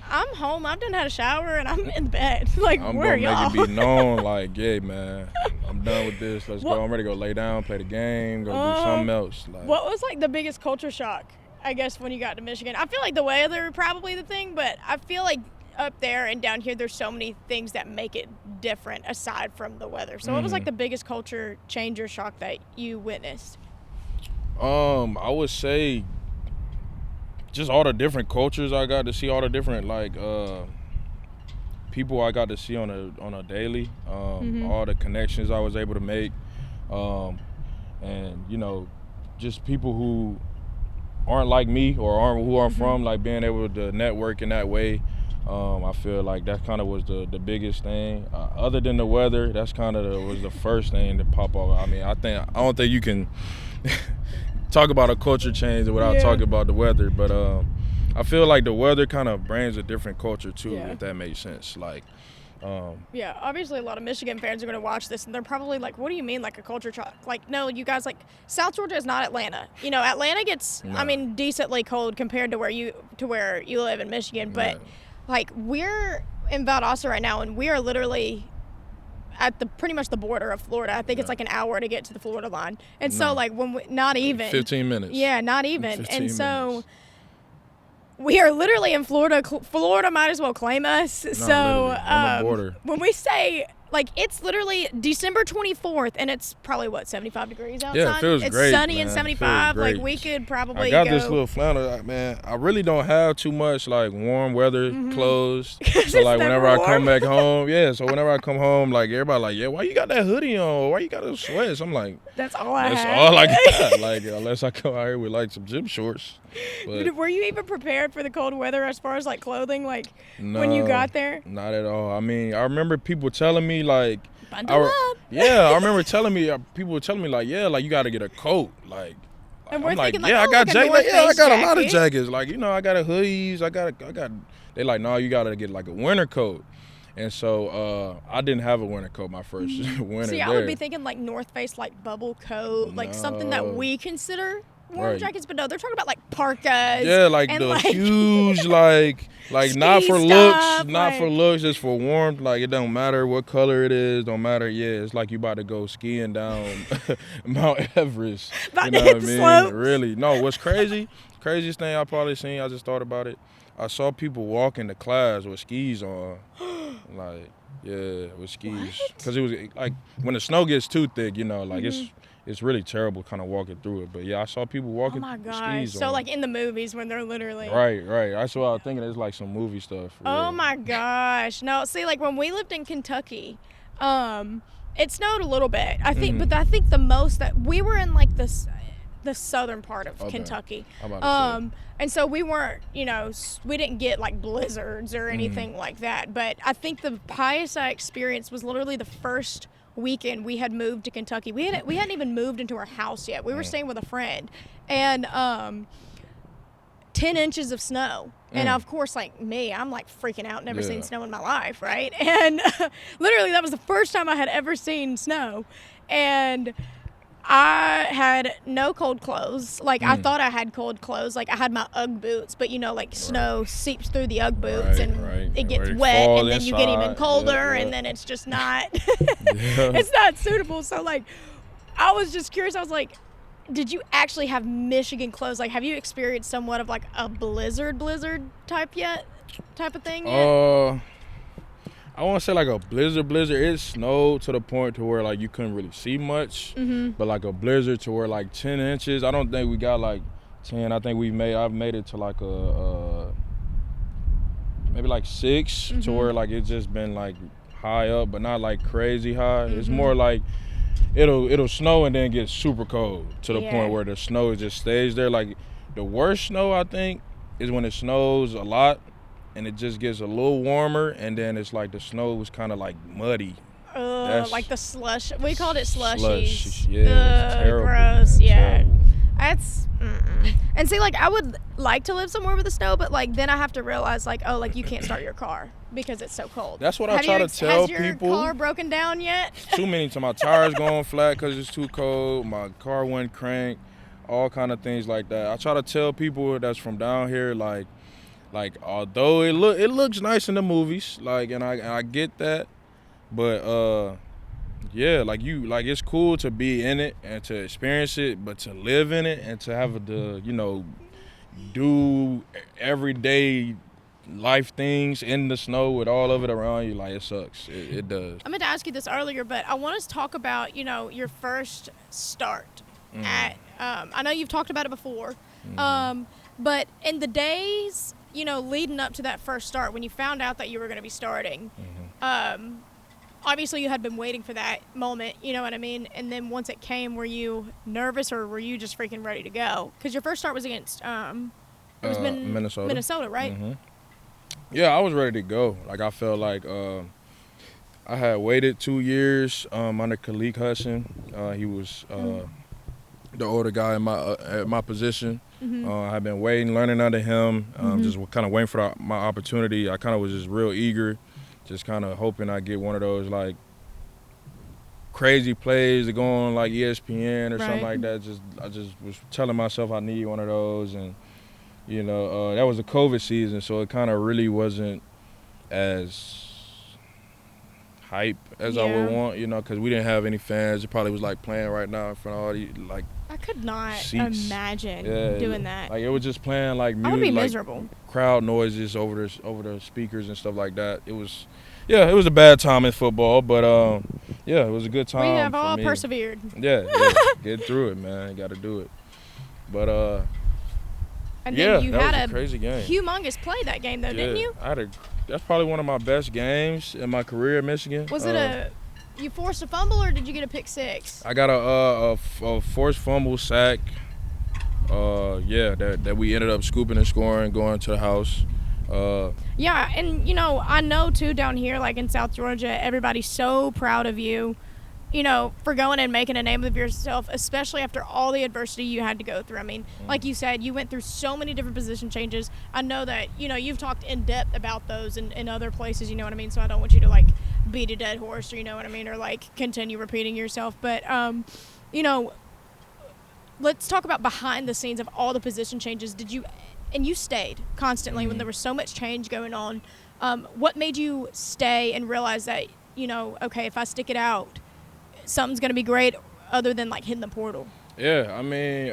I'm home. I've done had a shower and I'm in bed. Like, where are y'all? I'm gonna make it be known, like, yeah, man, I'm done with this. Let's go. I'm ready to go lay down, play the game, go do something else. Like, what was like the biggest culture shock, I guess, when you got to Michigan? I feel like the weather probably the thing, but I feel like up there and down here, there's so many things that make it different aside from the weather. So what was like the biggest culture change or shock that you witnessed? I would say just all the different cultures I got to see, all the different people I got to see on a daily, all the connections I was able to make, and just people who aren't like me or aren't who I'm from, like being able to network in that way. I feel like that kind of was the biggest thing. Other than the weather, that's kind of was the first thing to pop off. I mean, I don't think you can talk about a culture change without talking about the weather, but I feel like the weather kind of brings a different culture too, if that makes sense. Like, yeah, obviously a lot of Michigan fans are going to watch this and they're probably like, what do you mean like a culture shock? Like, no, you guys, like, South Georgia is not Atlanta. Atlanta gets, decently cold compared to where you live in Michigan, but like we're in Valdosta right now and we are literally at pretty much the border of Florida. I think it's like an hour to get to the Florida line. And so like not even 15 minutes. Yeah, not even. And so we are literally in Florida. Florida might as well claim us. No, so on the border. When we say like it's literally December 24th and it's probably 75 degrees outside. Yeah, it feels it's great. It's sunny man. and 75. Like we could probably I got this little flannel, man. I really don't have too much like warm weather clothes. So like whenever I come back home, whenever I come home, like everybody like, yeah, why you got that hoodie on? Why you got those sweats? I'm like, that's all I got. Like unless I come out here with like some gym shorts. But were you even prepared for the cold weather as far as like clothing, like when you got there? Not at all. I mean, I remember people telling me like, bundle up. Yeah, I remember people were telling me like, yeah, like you got to get a coat, like. And we're I'm like, thinking, yeah, like, I got jackets. like, yeah, I got jacket. A lot of jackets. Like, I got a hoodies. I got. They like, no, you got to get like a winter coat. And so I didn't have a winter coat my first winter. See, I would be thinking like North Face, like bubble coat, like something that we consider warm jackets, but no, they're talking about like parkas. Yeah, like the like, huge, like not for looks, not for looks, just for warmth. Like it don't matter what color it is, don't matter. Yeah, it's like you about to go skiing down Mount Everest. About you know to hit what I the mean? slopes. Really? No, what's crazy? Craziest thing I probably seen. I just thought about it. I saw people walking to class with skis on, like with skis, because it was like when the snow gets too thick, like it's really terrible kind of walking through it. But yeah, I saw people walking skis on. Oh my gosh. So like in the movies when they're literally. Right. That's what I was thinking. It's like some movie stuff. Oh my gosh. No, see, like when we lived in Kentucky, it snowed a little bit, I think, but I think the most that we were in like this, the southern part of Okay. Kentucky. I'm about to say. And so we weren't, we didn't get like blizzards or anything like that. But I think the highest I experienced was literally the first weekend we had moved to Kentucky. We hadn't even moved into our house yet. We were staying with a friend, and 10 inches of snow. And of course, like me, I'm like freaking out, never seen snow in my life, right? And literally that was the first time I had ever seen snow. And I had no cold clothes. Like, I thought I had cold clothes. Like, I had my Ugg boots, but, like, snow seeps through the Ugg boots, and it gets wet, and then you get even colder, and then it's just not, it's not suitable. So, like, I was just curious. I was like, did you actually have Michigan clothes? Like, have you experienced somewhat of, like, a blizzard type of thing yet? I won't say like a blizzard. It snowed to the point to where like you couldn't really see much, but like a blizzard to where like 10 inches. I don't think we got like 10. I think I've made it to like maybe like 6 to where like it's just been like high up, but not like crazy high. It's more like it'll snow and then get super cold to the point where the snow just stays there. Like the worst snow I think is when it snows a lot and it just gets a little warmer, and then it's like the snow was kind of like muddy. Like the slush. We called it slushies. Slush, yeah, it's terrible. Gross, man, yeah. terrible. That's, and see, like, I would like to live somewhere with the snow, but, like, then I have to realize, like, oh, like, you can't start your car because it's so cold. That's what I try to tell people. Has your car broken down yet? Too many times. My tires going flat because it's too cold. My car went crank. All kind of things like that. I try to tell people that's from down here, like although it looks nice in the movies, like, and I get that, but yeah, like it's cool to be in it and to experience it, but to live in it and to have to do everyday life things in the snow with all of it around you, like, it sucks. It does. I meant to ask you this earlier, but I want us to talk about your first start at. I know you've talked about it before, but in the days leading up to that first start, when you found out that you were going to be starting, obviously you had been waiting for that moment, you know what I mean? And then once it came, were you nervous or were you just freaking ready to go? Because your first start was against Minnesota, right? Yeah, I was ready to go. Like, I felt like I had waited 2 years under Khalid Hudson. He was the older guy in at my position. I've been waiting, learning under him, just kind of waiting for my opportunity. I kind of was just real eager, just kind of hoping I get one of those like crazy plays to go on like ESPN or something like that. I just was telling myself I need one of those, and that was the COVID season, so it kind of really wasn't as hype as I would want, because we didn't have any fans. It probably was like playing right now in front of all the like. I could not seats. Imagine doing that. Like, it was just playing like music, I would be like miserable. Crowd noises over the speakers and stuff like that. It was a bad time in football, but it was a good time. We have all me. persevered. Yeah, get through it, man. You got to do it. But and then you that had was a crazy game. Humongous play that game though, didn't you? That's probably one of my best games in my career at Michigan. Was it you forced a fumble or did you get a pick six? I got a forced fumble sack. That we ended up scooping and scoring, going to the house. Yeah, and I know too down here, like in South Georgia, everybody's so proud of you, for going and making a name of yourself, especially after all the adversity you had to go through. I mean, like you said, you went through so many different position changes. I know that, you've talked in depth about those in other places, you know what I mean? So I don't want you to, like, beat a dead horse, or, you know what I mean, or, like, continue repeating yourself. But, let's talk about behind the scenes of all the position changes. And you stayed constantly when there was so much change going on. What made you stay and realize that, okay, if I stick it out, something's going to be great, other than like hitting the portal? Yeah, I mean,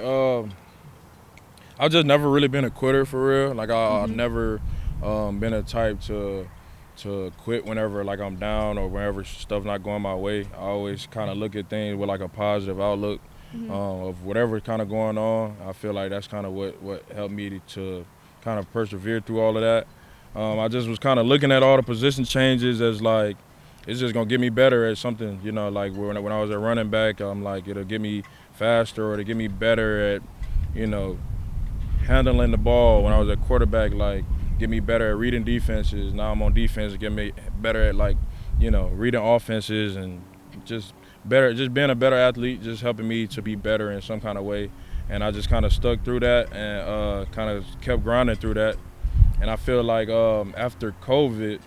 I've just never really been a quitter for real. Like, I've never been a type to quit whenever like I'm down or whenever stuff's not going my way. I always kind of look at things with like a positive outlook of whatever's kind of going on. I feel like that's kind of what helped me to kind of persevere through all of that. I just was kind of looking at all the position changes as like, it's just gonna get me better at something, like when I was a running back, I'm like, it'll get me faster or to get me better at, handling the ball when I was a quarterback, like get me better at reading defenses. Now I'm on defense to get me better at reading offenses and just being a better athlete, just helping me to be better in some kind of way. And I just kind of stuck through that and kind of kept grinding through that. And I feel like after COVID,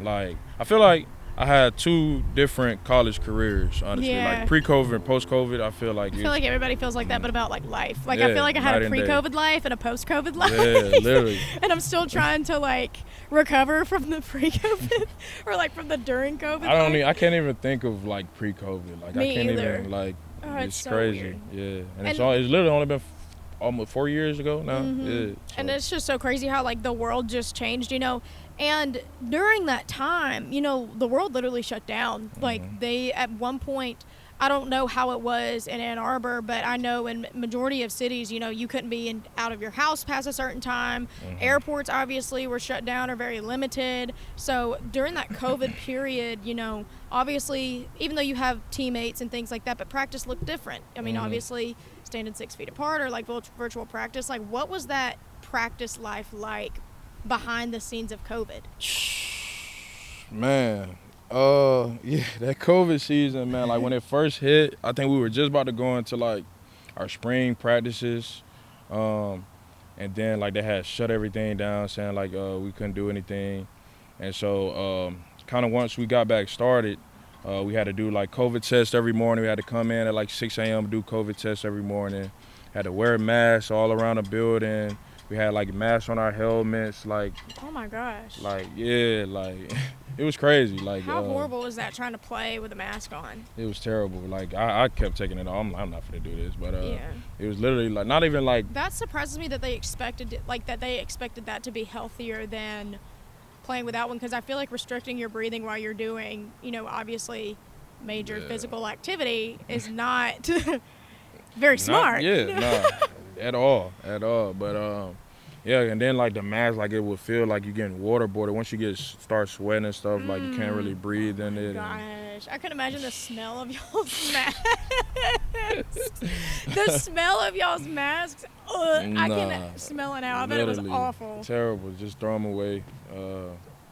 I feel like I had 2 different college careers, honestly. Yeah. Like pre-COVID and post-COVID, I feel like everybody feels like that, but about life. I feel like I had a pre-COVID life and a post-COVID life. Yeah, literally. And I'm still trying to recover from the pre-COVID or from the during COVID. I can't even think of pre-COVID. Me I can't either. even it's so crazy. weird. Yeah, and it's literally only been almost 4 years ago now. Mm-hmm. Yeah, so. And it's just so crazy how the world just changed, And during that time, the world literally shut down. They, at one point, I don't know how it was in Ann Arbor, but I know in majority of cities, you couldn't be out of your house past a certain time. Mm-hmm. Airports obviously were shut down or very limited. So during that COVID period, obviously, even though you have teammates and things like that, but practice looked different. I mean, obviously, standing 6 feet apart or virtual practice. What was that practice life like behind the scenes of COVID? Man, that COVID season, man, when it first hit, I think we were just about to go into our spring practices, and then they had shut everything down, saying we couldn't do anything. And so kind of once we got back started, we had to do COVID tests every morning. We had to come in at 6 a.m. do COVID tests every morning. Had to wear masks all around the building. We had masks on our helmets, oh my gosh. It was crazy. How horrible was that trying to play with a mask on? It was terrible. I kept taking it off. I'm not gonna do this, but yeah. It was literally not even That surprises me that they expected that to be healthier than playing without one, because I feel like restricting your breathing while you're doing, obviously major physical activity is not very smart. At all. But and then the mask, it would feel like you're getting waterboarded. Once you start sweating and stuff, you can't really breathe in it. Gosh, I couldn't imagine the smell of y'all's masks. The smell of y'all's masks. I can smell it now. I bet it was awful. Terrible. Just throw them away.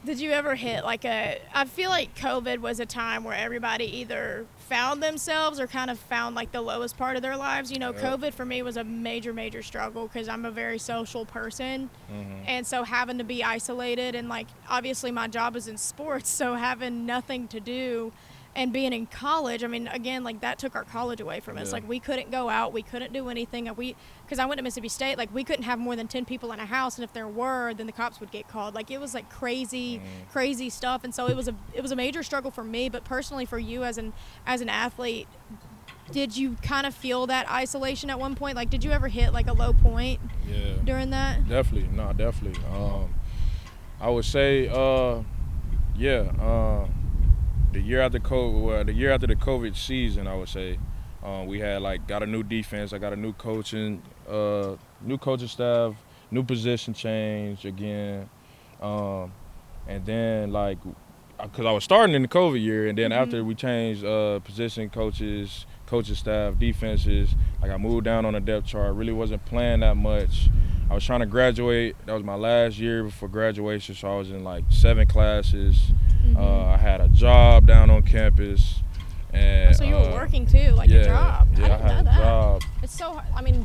Did you ever hit I feel like COVID was a time where everybody either found themselves or kind of found the lowest part of their lives. COVID for me was a major struggle because I'm a very social person. Mm-hmm. And so having to be isolated and obviously my job is in sports, so having nothing to do and being in college, I mean, again, that took our college away from us. We couldn't go out. We couldn't do anything. Because I went to Mississippi State, we couldn't have more than 10 people in a house. And if there were, then the cops would get called. It was crazy stuff. And so it was a major struggle for me. But personally for you as an athlete, did you kind of feel that isolation at one point? Did you ever hit a low point during that? Definitely. No, definitely. I would say, the year after the COVID season, I would say, we had got a new defense. I got a new coaching staff, new position change again, and then because I was starting in the COVID year, and then after we changed position coaches, coaching staff, defenses, I moved down on the depth chart. Really wasn't playing that much. I was trying to graduate. That was my last year before graduation, so I was in 7 classes. Mm-hmm. I had a job down on campus. And, so you were working too, a job. Yeah, I had a job. It's so,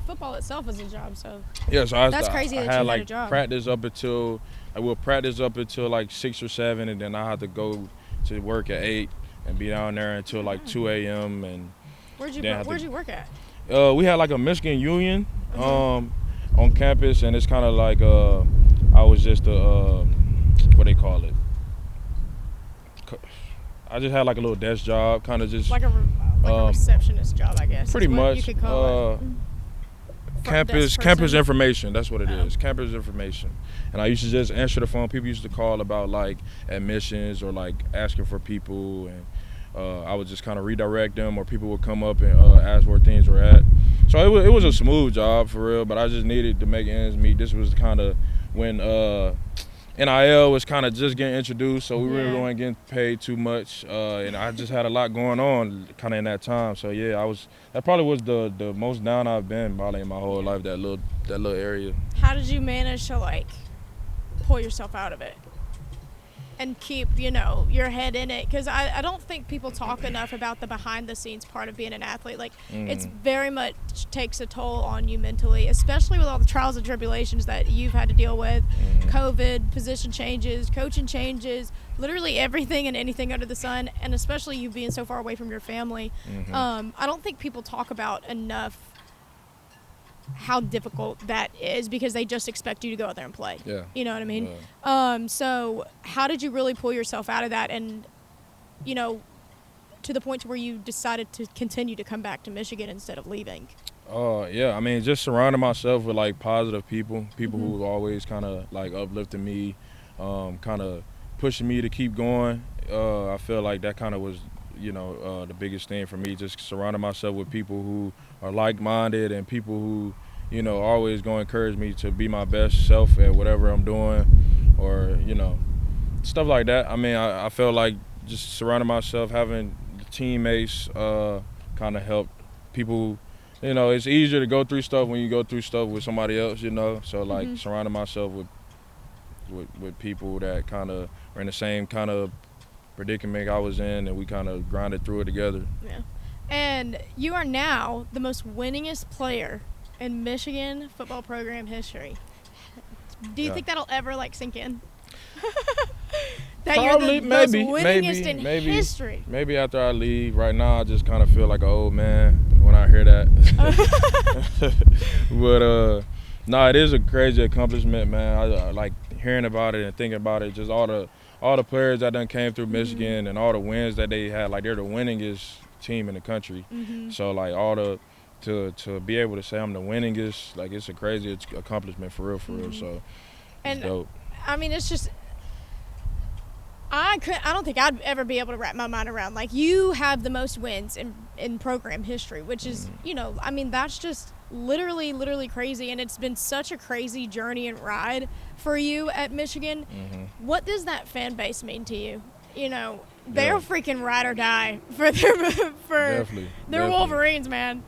football itself is a job, so. Yeah, so that's crazy that you had a job. Practice up until, I will practice up until 6 or 7, and then I had to go to work at 8 and be down there until 2 a.m. And where'd you work at? We had a Michigan Union on campus, and it's kind of I was just what they call it. I just had a little desk job, kind of just a receptionist job, I guess. Pretty much. You could call it. Campus information. That's what it is. Campus information. And I used to just answer the phone. People used to call about admissions or asking for people, and I would just kind of redirect them, or people would come up and ask where things were at. So it was a smooth job for real, but I just needed to make ends meet. This was kind of when NIL was kind of just getting introduced, so we really Yeah. weren't getting paid too much, and I just had a lot going on kind of in that time. So yeah, that probably was the most down I've been probably in my whole life, that little area. How did you manage to like pull yourself out of it and keep, you know, your head in it? Because I don't think people talk enough about the behind the scenes part of being an athlete. Like it's very much takes a toll on you mentally, especially with all the trials and tribulations that you've had to deal with. COVID, position changes, coaching changes, literally everything and anything under the sun, and especially you being so far away from your family. I don't think people talk about enough how difficult that is, because they just expect you to go out there and play. Yeah. You know what I mean? Yeah. So how did you really pull yourself out of that, and, you know, to the point to where you decided to continue to come back to Michigan instead of leaving? Yeah, I mean, just surrounding myself with like positive people who always kind of like uplifting me, kind of pushing me to keep going. I feel like that kind of was, you know, the biggest thing for me, just surrounding myself with people who are like-minded and people who, you know, always going to encourage me to be my best self at whatever I'm doing, or, you know, stuff like that. I mean, I feel like just surrounding myself, having teammates kind of help people. You know, it's easier to go through stuff when you go through stuff with somebody else, you know. So, like, surrounding myself with people that kind of are in the same kind of predicament I was in, and we kind of grinded through it together. Yeah. And you are now the most winningest player in Michigan football program history. Do you think that'll ever like sink in? That Probably, you're the most maybe, winningest in history. Maybe after I leave. Right now, I just kind of feel like an old man when I hear that. But no, it is a crazy accomplishment, man. I like hearing about it and thinking about it. Just all the players that done came through Michigan and all the wins that they had. Like, they're the winningest team in the country. So like to be able to say I'm the winningest, like, it's a crazy accomplishment for real. So it's dope. I mean, it's just, I don't think I'd ever be able to wrap my mind around, like, you have the most wins in program history, which is, you know, I mean, that's just literally crazy, and it's been such a crazy journey and ride for you at Michigan. What does that fan base mean to you? You know, they're freaking ride or die for their Wolverines, man.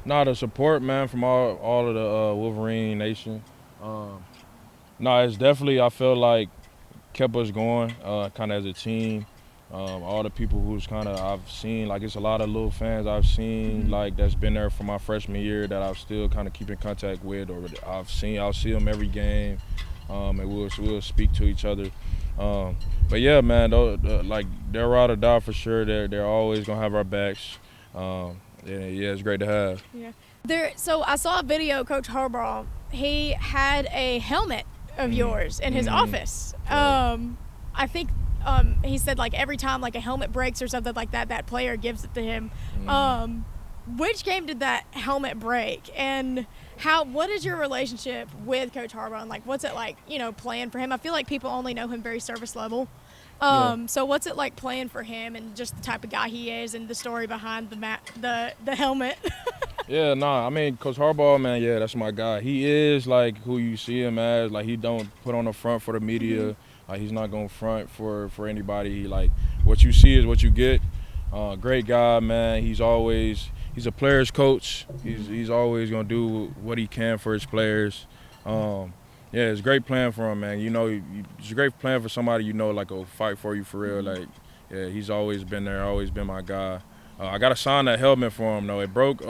No, the support, man, from all of the Wolverine Nation. No, it's definitely, I feel like, kept us going kind of as a team. All the people who's kind of I've seen, like, it's a lot of little fans I've seen, like, that's been there for my freshman year that I've still kind of keep in contact with, or I'll see them every game, and we'll speak to each other. But yeah, man, like, they're ride or die for sure. They're always gonna have our backs. Yeah, it's great to have. Yeah. So I saw a video, Coach Harbaugh, he had a helmet of yours in his office. I think he said, like, every time like a helmet breaks or something like that, that player gives it to him. Which game did that helmet break, and what is your relationship with Coach Harbaugh, and like what's it like, you know, playing for him? I feel like people only know him very surface level. So what's it like playing for him, and just the type of guy he is, and the story behind the helmet? Yeah, nah, I mean, Coach Harbaugh, man, yeah, that's my guy. He is like who you see him as. Like, he don't put on the front for the media. Like, he's not gonna front for anybody. Like, what you see is what you get. Great guy, man. He's a player's coach. He's always gonna do what he can for his players. Yeah, it's a great plan for him, man. You know, it's a great plan for somebody, you know, like, will fight for you for real. Like, yeah, he's always been there, always been my guy. I got to sign that helmet for him, though. It broke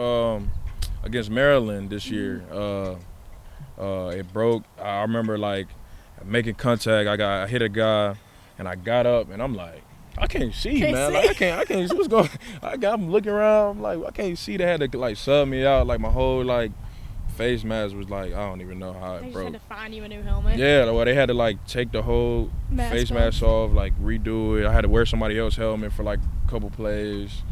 against Maryland this year. It broke. I remember, like, making contact. I hit a guy, and I got up, and I'm like, I can't see, man. Like, I can't see what's going on. I'm looking around. I'm like, I can't see. They had to, like, sub me out. Like, my whole, like, face mask was, like, I don't even know how it broke. They just had to find you a new helmet. Yeah, well, they had to, like, take the whole face mask off, like, redo it. I had to wear somebody else's helmet for, like, a couple plays.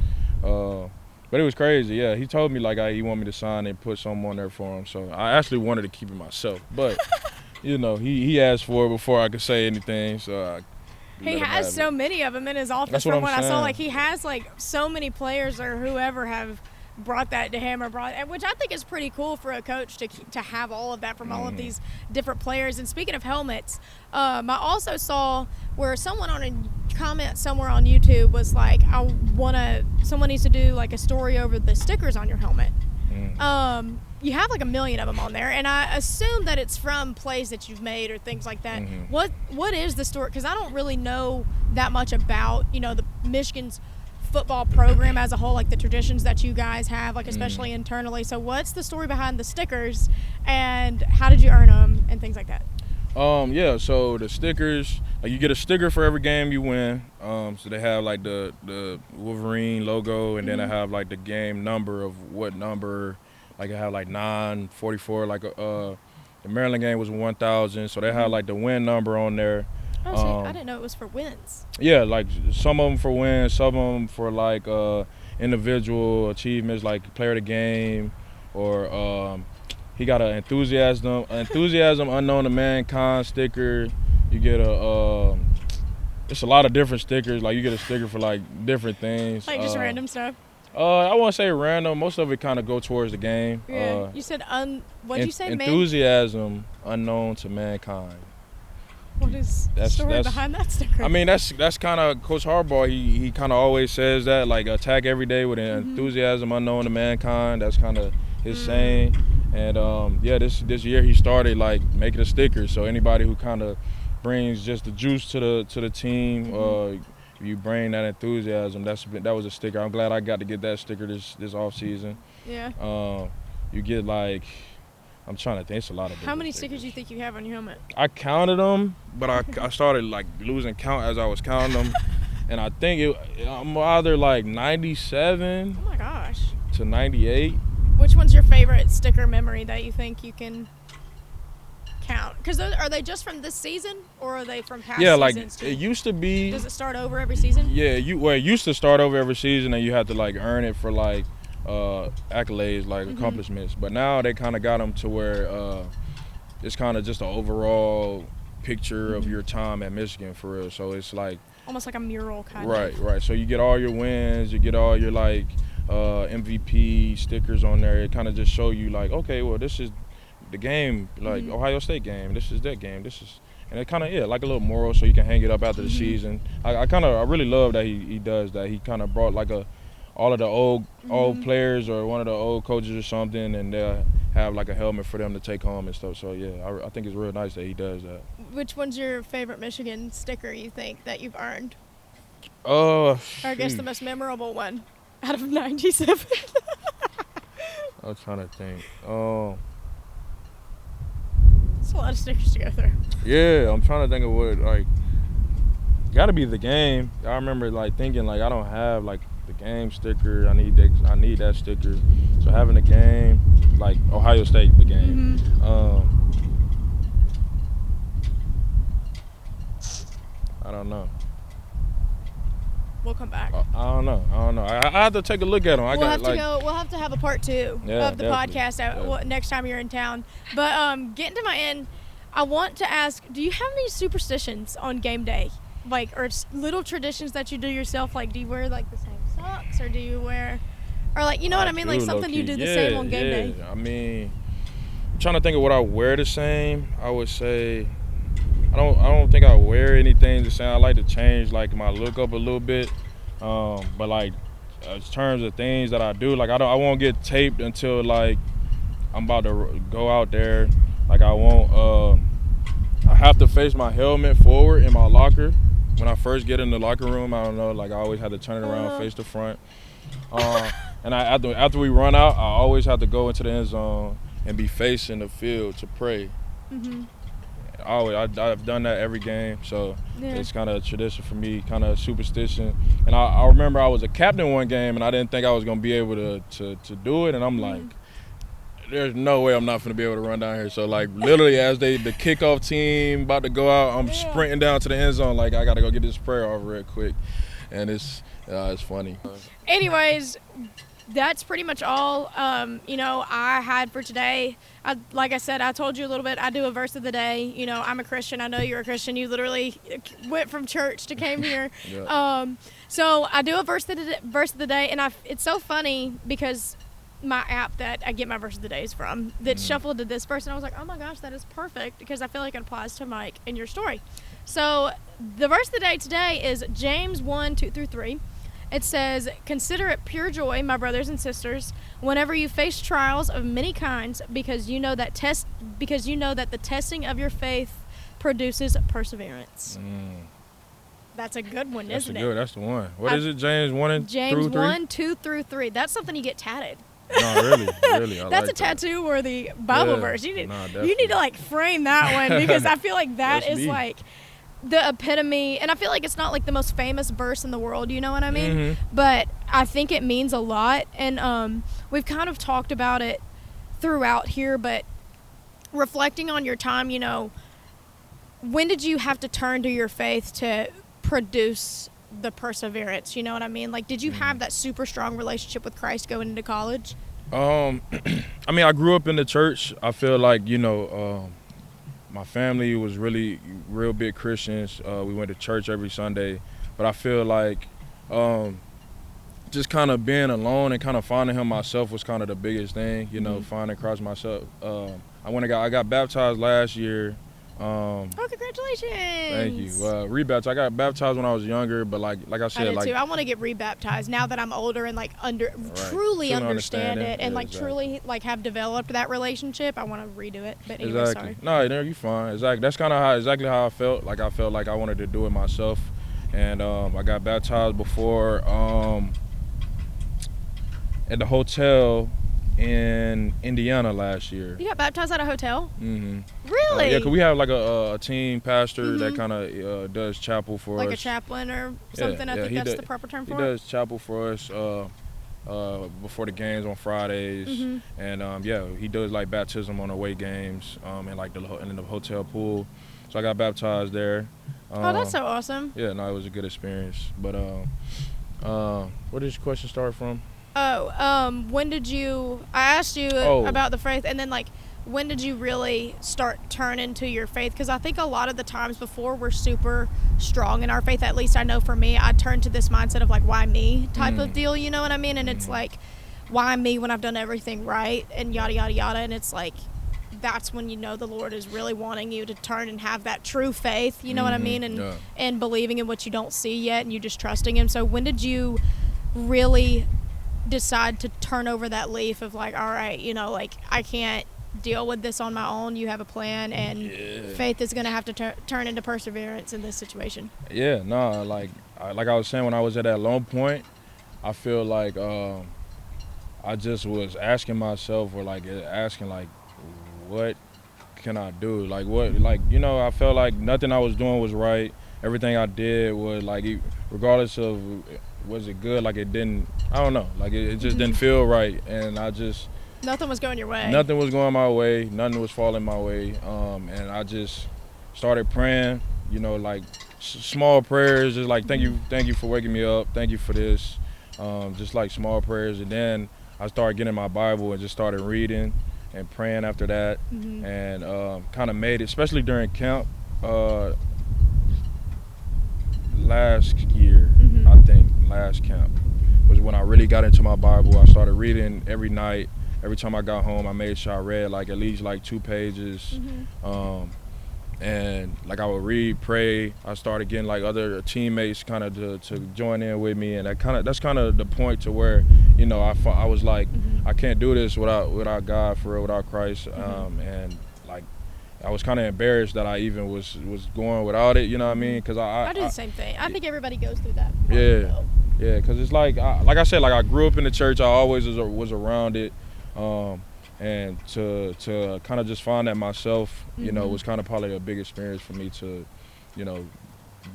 But it was crazy, yeah. He told me, like, he wanted me to sign and put something on there for him. So I actually wanted to keep it myself. But, you know, he asked for it before I could say anything. So he has so many of them in his office. From what I saw, like, he has, like, so many players or whoever have brought that to him, which I think is pretty cool for a coach to have all of that from all of these different players. And speaking of helmets, I also saw where someone on a comment somewhere on YouTube was like, someone needs to do like a story over the stickers on your helmet. You have like 1 million of them on there, and I assume that it's from plays that you've made or things like that. What is the story? Because I don't really know that much about, the Michigan's football program as a whole, like the traditions that you guys have, like especially internally. So what's the story behind the stickers, and how did you earn them and things like that? So the stickers, like you get a sticker for every game you win. So they have like the Wolverine logo, and then I have like the game number of what number. Like I have like 944. Like the Maryland game was 1,000, so they have like the win number on there. Oh, so I didn't know it was for wins. Yeah, like some of them for wins, some of them for like individual achievements, like player of the game, or he got an enthusiasm unknown to mankind sticker. You get it's a lot of different stickers. Like you get a sticker for like different things. Like just random stuff. I won't say random. Most of it kind of go towards the game. Yeah. You said what did you say? Enthusiasm unknown to mankind. What is the story behind that sticker? I mean, that's kind of Coach Harbaugh. He kind of always says that, like, attack every day with an enthusiasm unknown to mankind. That's kind of his saying. And this year he started like making a sticker. So anybody who kind of brings just the juice to the team, you bring that enthusiasm. That was a sticker. I'm glad I got to get that sticker this off season. Yeah. You get like, I'm trying to think. It's a lot of. How many stickers do you think you have on your helmet? I counted them, but I started like losing count as I was counting them, and I think I'm either like 97. Oh my gosh. To 98. Which one's your favorite sticker memory that you think you can count? Because are they just from this season, or are they from past seasons? Yeah, like it used to be. Does it start over every season? Yeah, it used to start over every season, and you had to like earn it for like accolades, like accomplishments. But now they kind of got them to where it's kind of just an overall picture of your time at Michigan for real. So it's like almost like a mural kind of. Right. So you get all your wins, you get all your like MVP stickers on there. It kind of just show you like, okay, well this is the game, like Ohio State game. This is that game. This is, and it kind of like a little moral, so you can hang it up after the season. I really love that he does that. He kind of brought like all of the old players or one of the old coaches or something, and they'll have like a helmet for them to take home and stuff. So yeah, I think it's real nice that he does that. Which one's your favorite Michigan sticker you think that you've earned? Or I guess the most memorable one out of 97. I'm trying to think. It's a lot of stickers to go through. Yeah, I'm trying to think of what, like, gotta be the game. I remember like thinking like I don't have like the game sticker. I need that sticker. So having the game, like Ohio State, the game. I don't know. We'll come back. I don't know. I have to take a look at them. We'll have to have a part 2 of the podcast next time you're in town. But getting to my end, I want to ask, do you have any superstitions on game day? Like, or little traditions that you do yourself? Like, do you wear like the same socks, or do you wear, or like, you know what I mean? Like something you do the same on game day? I mean, I'm trying to think of what I wear the same. I would say I don't think I wear anything the same. I like to change like my look up a little bit, but like in terms of things that I do, like I won't get taped until like I'm about to go out there. Like I won't. I have to face my helmet forward in my locker. When I first get in the locker room, I don't know, like I always have to turn it around, face the front. And after we run out, I always have to go into the end zone and be facing the field to pray. I've done that every game, so it's kind of a tradition for me, kind of superstition. And I remember I was a captain one game, and I didn't think I was gonna be able to do it, and I'm like, there's no way I'm not gonna be able to run down here. So like literally as the kickoff team about to go out, I'm sprinting down to the end zone like I gotta go get this prayer off real quick, and it's funny. Anyways, that's pretty much all I had for today. Like I said, I told you a little bit. I do a verse of the day. I'm a Christian. I know you're a Christian. You literally went from church to came here. So I do a verse of the day, and it's so funny because my app that I get my verse of the days from that shuffled to this verse, and I was like, oh my gosh, that is perfect, because I feel like it applies to Mike and your story. So the verse of the day today is James 1:2-3. It says, consider it pure joy, my brothers and sisters, whenever you face trials of many kinds, because you know that the testing of your faith produces perseverance. That's a good one, isn't it? That's the one. What is it, James 1 James through 3? 1:2-3. That's something you get tatted. No, really. That's a tattoo-worthy Bible verse. You need to like frame that one, because I feel like that is like the epitome, and I feel like it's not like the most famous verse in the world, you know what I mean? But I think it means a lot, and we've kind of talked about it throughout here, but reflecting on your time, you know, when did you have to turn to your faith to produce the perseverance, you know what I mean? Like, did you have that super strong relationship with Christ going into college? I mean, I grew up in the church. I feel like, you know, my family was really real big Christians. We went to church every Sunday, but I feel like just kind of being alone and kind of finding him myself was kind of the biggest thing, you know, finding Christ myself. I got baptized last year. Congratulations! Thank you. Rebaptized. I got baptized when I was younger, but like I said, I did too. I want to get rebaptized now that I'm older and like truly understand it, and like truly like have developed that relationship. I want to redo it. But anyway, sorry. No, you're fine. Exactly. That's kind of exactly how I felt. Like I felt like I wanted to do it myself, and I got baptized before at the hotel in Indiana last year. You got baptized at a hotel? Mm-hmm. Really? Yeah, because we have like a team pastor that kind of does chapel for us. Like a chaplain or something? I think that's the proper term for it. He does chapel for us before the games on Fridays. And he does like baptism on away games and like in the hotel pool. So I got baptized there. Oh, that's so awesome. Yeah, no, it was a good experience. But where did your question start from? When did you, I asked you about the faith, and then like, when did you really start turning to your faith? Because I think a lot of the times before we're super strong in our faith, at least I know for me, I turned to this mindset of like, why me type of deal, you know what I mean? And it's like, why me when I've done everything right, and yada, yada, yada. And it's like, that's when you know the Lord is really wanting you to turn and have that true faith, you know what I mean? And believing in what you don't see yet, and you just trusting him. So when did you really decide to turn over that leaf of like, all right, you know, like I can't deal with this on my own, you have a plan, and faith is going to have to turn into perseverance in this situation? Yeah, no, like I was saying, when I was at that low point, I feel like I just was asking myself, or like asking like, what can I do? Like what, like, you know, I felt like nothing I was doing was right. Everything I did was like, regardless of was it good, like it didn't, I don't know, like it just didn't feel right, and I just, nothing was going your way. Nothing was going my way. Nothing was falling my way. And I just started praying, you know, like small prayers, just like thank you for waking me up, thank you for this, just like small prayers. And then I started getting my Bible and just started reading and praying after that, and kind of made it, especially during camp last year. I think last camp was when I really got into my Bible. I started reading every night. Every time I got home, I made sure I read like at least like 2 pages. And like I would read, pray. I started getting like other teammates kind of to join in with me, and that's kind of the point to where, you know, I was like, I can't do this without God, for real, without Christ. And like I was kind of embarrassed that I even was going without it, you know what I mean? Because I do the same thing. I think everybody goes through that. Yeah, because it's like I said, like I grew up in the church. I always was around it. And to kind of just find that myself, you know, was kind of probably a big experience for me to, you know,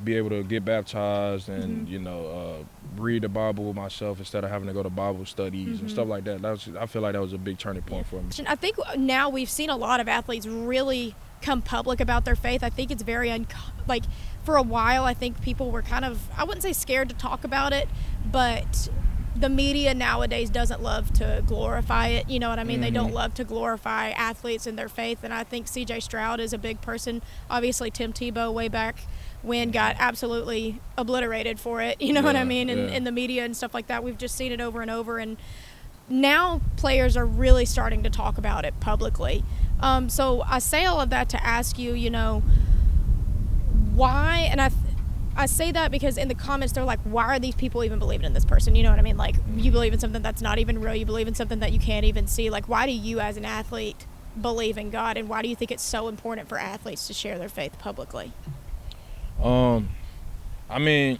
be able to get baptized and, you know, read the Bible myself instead of having to go to Bible studies and stuff like that. I feel like that was a big turning point for me. I think now we've seen a lot of athletes really come public about their faith. I think it's very, like, for a while, I think people were kind of, I wouldn't say scared to talk about it, but the media nowadays doesn't love to glorify it, you know what I mean? They don't love to glorify athletes and their faith, and I think C.J. Stroud is a big person. Obviously, Tim Tebow way back when got absolutely obliterated for it, you know what I mean? In the media and stuff like that. We've just seen it over and over, and now players are really starting to talk about it publicly. So I say all of that to ask you, why, and I say that because in the comments they're like, why are these people even believing in this person? You know what I mean? Like, you believe in something that's not even real. You believe in something that you can't even see. Like, why do you as an athlete believe in God, and why do you think it's so important for athletes to share their faith publicly? I mean,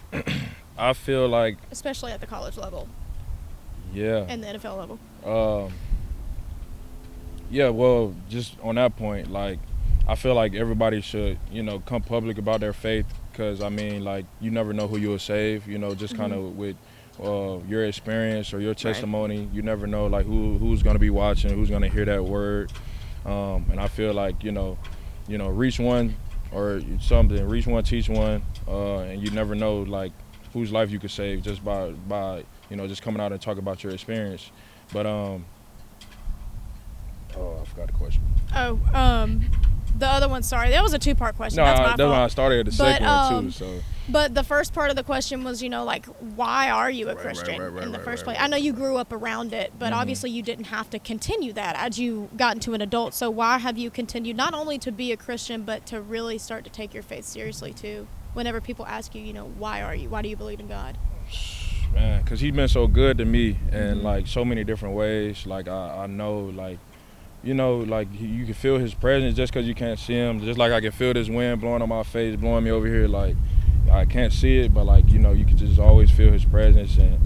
I feel like, especially at the college level. Yeah. And the NFL level. Yeah, well, just on that point, like, I feel like everybody should, come public about their faith, because, I mean, like, you never know who you'll save, just kind of with your experience or your testimony. Right. You never know, like, who's going to be watching, who's going to hear that word. And I feel like, reach one or something, reach one, teach one, and you never know, like, whose life you could save just by just coming out and talk about your experience. But, I forgot the question. The other one, sorry, that was a two-part question. No, that's my fault. That's why I started at the second one too. So. But the first part of the question was, like, why are you a Christian in the first place? I know you grew up around it, but obviously you didn't have to continue that as you got into an adult. So why have you continued not only to be a Christian, but to really start to take your faith seriously too? Whenever people ask you, why are you? Why do you believe in God? Man, because he's been so good to me in, like, so many different ways. Like, I know, like, like, you can feel his presence just because you can't see him. Just like I can feel this wind blowing on my face, blowing me over here. Like, I can't see it, but, like, you can just always feel his presence. And,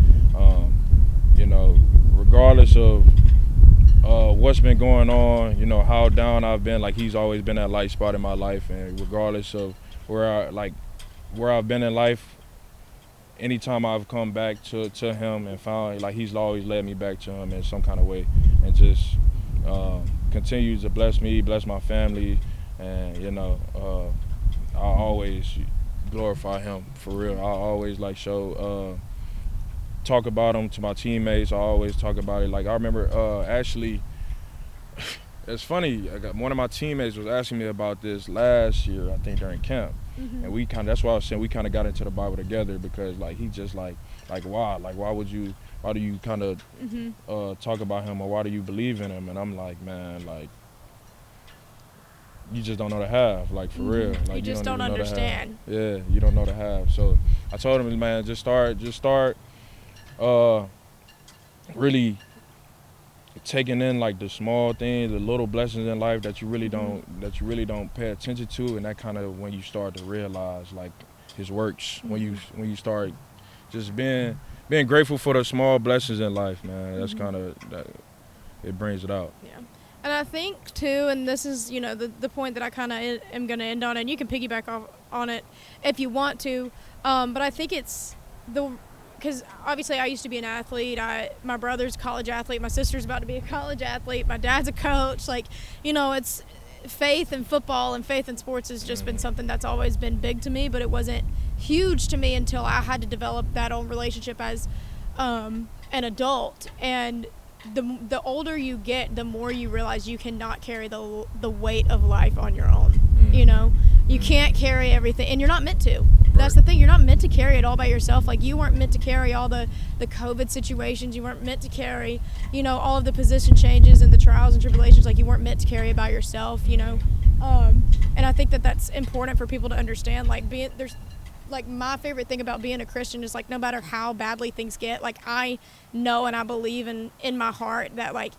regardless of what's been going on, how down I've been, like, he's always been that light spot in my life. And regardless of where I've been in life, anytime I've come back to him and found, like, he's always led me back to him in some kind of way, and just continues to bless me, bless my family, and I always glorify him for real. I always, like, talk about him to my teammates. I always talk about it. Like, I remember actually, it's funny, one of my teammates was asking me about this last year, I think during camp. And that's why I was saying we kind of got into the Bible together, because, like, he just why do you kind of talk about him, or why do you believe in him? And I'm like, man, like, you just don't know the half, like, for real. Like, you just don't understand. Yeah, you don't know the half. So I told him, man, just start really taking in, like, the small things, the little blessings in life that you really don't pay attention to, and that kind of when you start to realize, like, his works, when you start just being grateful for the small blessings in life, man. That's kind of that, it brings it out. Yeah. And I think too, and this is the point that I kind of am going to end on, and you can piggyback off on it if you want to, but I think it's because obviously I used to be an athlete. My brother's a college athlete. My sister's about to be a college athlete. My dad's a coach. Like, it's faith in football and faith in sports has just been something that's always been big to me, but it wasn't huge to me until I had to develop that own relationship as an adult. And the older you get, the more you realize you cannot carry the weight of life on your own. You can't carry everything, and you're not meant to. That's the thing. You're not meant to carry it all by yourself. Like, you weren't meant to carry all the COVID situations. You weren't meant to carry, all of the position changes and the trials and tribulations. Like, you weren't meant to carry it by yourself, And I think that that's important for people to understand. Like, my favorite thing about being a Christian is, like, no matter how badly things get, like, I know and I believe in my heart that, like,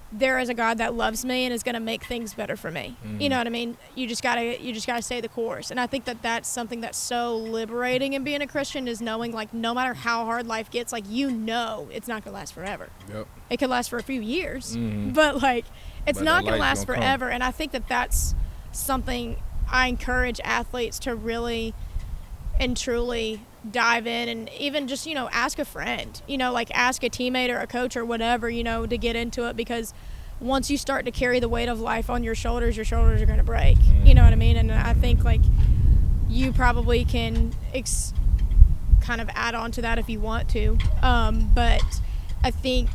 there is a God that loves me and is going to make things better for me. You know what I mean? You just gotta stay the course. And I think that that's something that's so liberating in being a Christian, is knowing, like, no matter how hard life gets, like, it's not going to last forever. Yep. It could last for a few years, but, like, it's not going to last forever. And I think that that's something I encourage athletes to really and truly dive in, and even just, ask a friend, like, ask a teammate or a coach or whatever, to get into it, because once you start to carry the weight of life on your shoulders are going to break. You know what I mean? And I think, like, you probably can kind of add on to that if you want to. But I think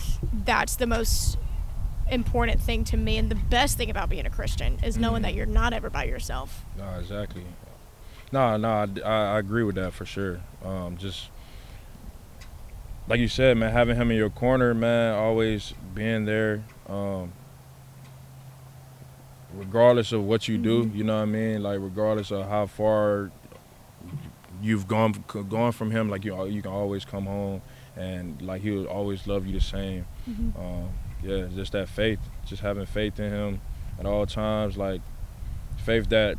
that's the most important thing to me, and the best thing about being a Christian is knowing that you're not ever by yourself. No, exactly. No, I agree with that for sure. Just like you said, man, having him in your corner, man, always being there, regardless of what you do, you know what I mean? Like, regardless of how far you've gone from him, like, you can always come home, and, like, he'll always love you the same. Yeah, just that faith, just having faith in him at all times, like, faith that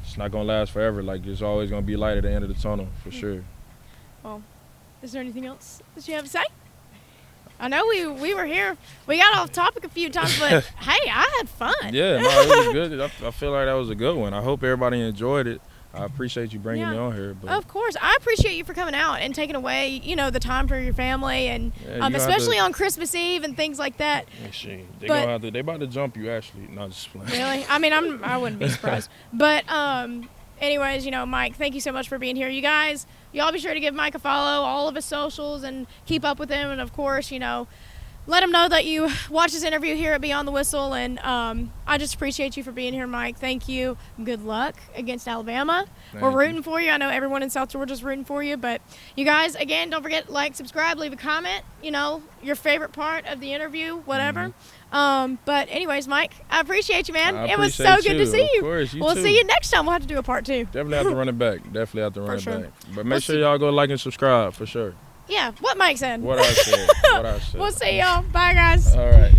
it's not going to last forever. Like, there's always going to be light at the end of the tunnel, for sure. Well, is there anything else that you have to say? I know we were here. We got off topic a few times, but hey, I had fun. Yeah, no, it was good. I feel like that was a good one. I hope everybody enjoyed it. I appreciate you bringing me on here. But of course, I appreciate you for coming out and taking away, you know, the time for your family, and especially on Christmas Eve and things like that. They about to jump you, actually. Not just playing. Really? I mean, I wouldn't be surprised. But anyways, you know, Mike, thank you so much for being here. You guys, y'all be sure to give Mike a follow, all of his socials, and keep up with him. And of course, you know, let him know that you watch this interview here at Beyond the Whistle. And I just appreciate you for being here, Mike. Thank you. Good luck against Alabama. We're rooting for you. I know everyone in South Georgia's rooting for you. But you guys, again, don't forget, like, subscribe, leave a comment, you know, your favorite part of the interview, whatever. But anyways, Mike, I appreciate you, man. It was so good to see you. Of course, we'll see you next time. We'll have to do a part 2. Definitely have to run it back. Back. But make sure y'all go like and subscribe, for sure. Yeah, what Mike said. What I said. We'll see y'all. Bye, guys. All right.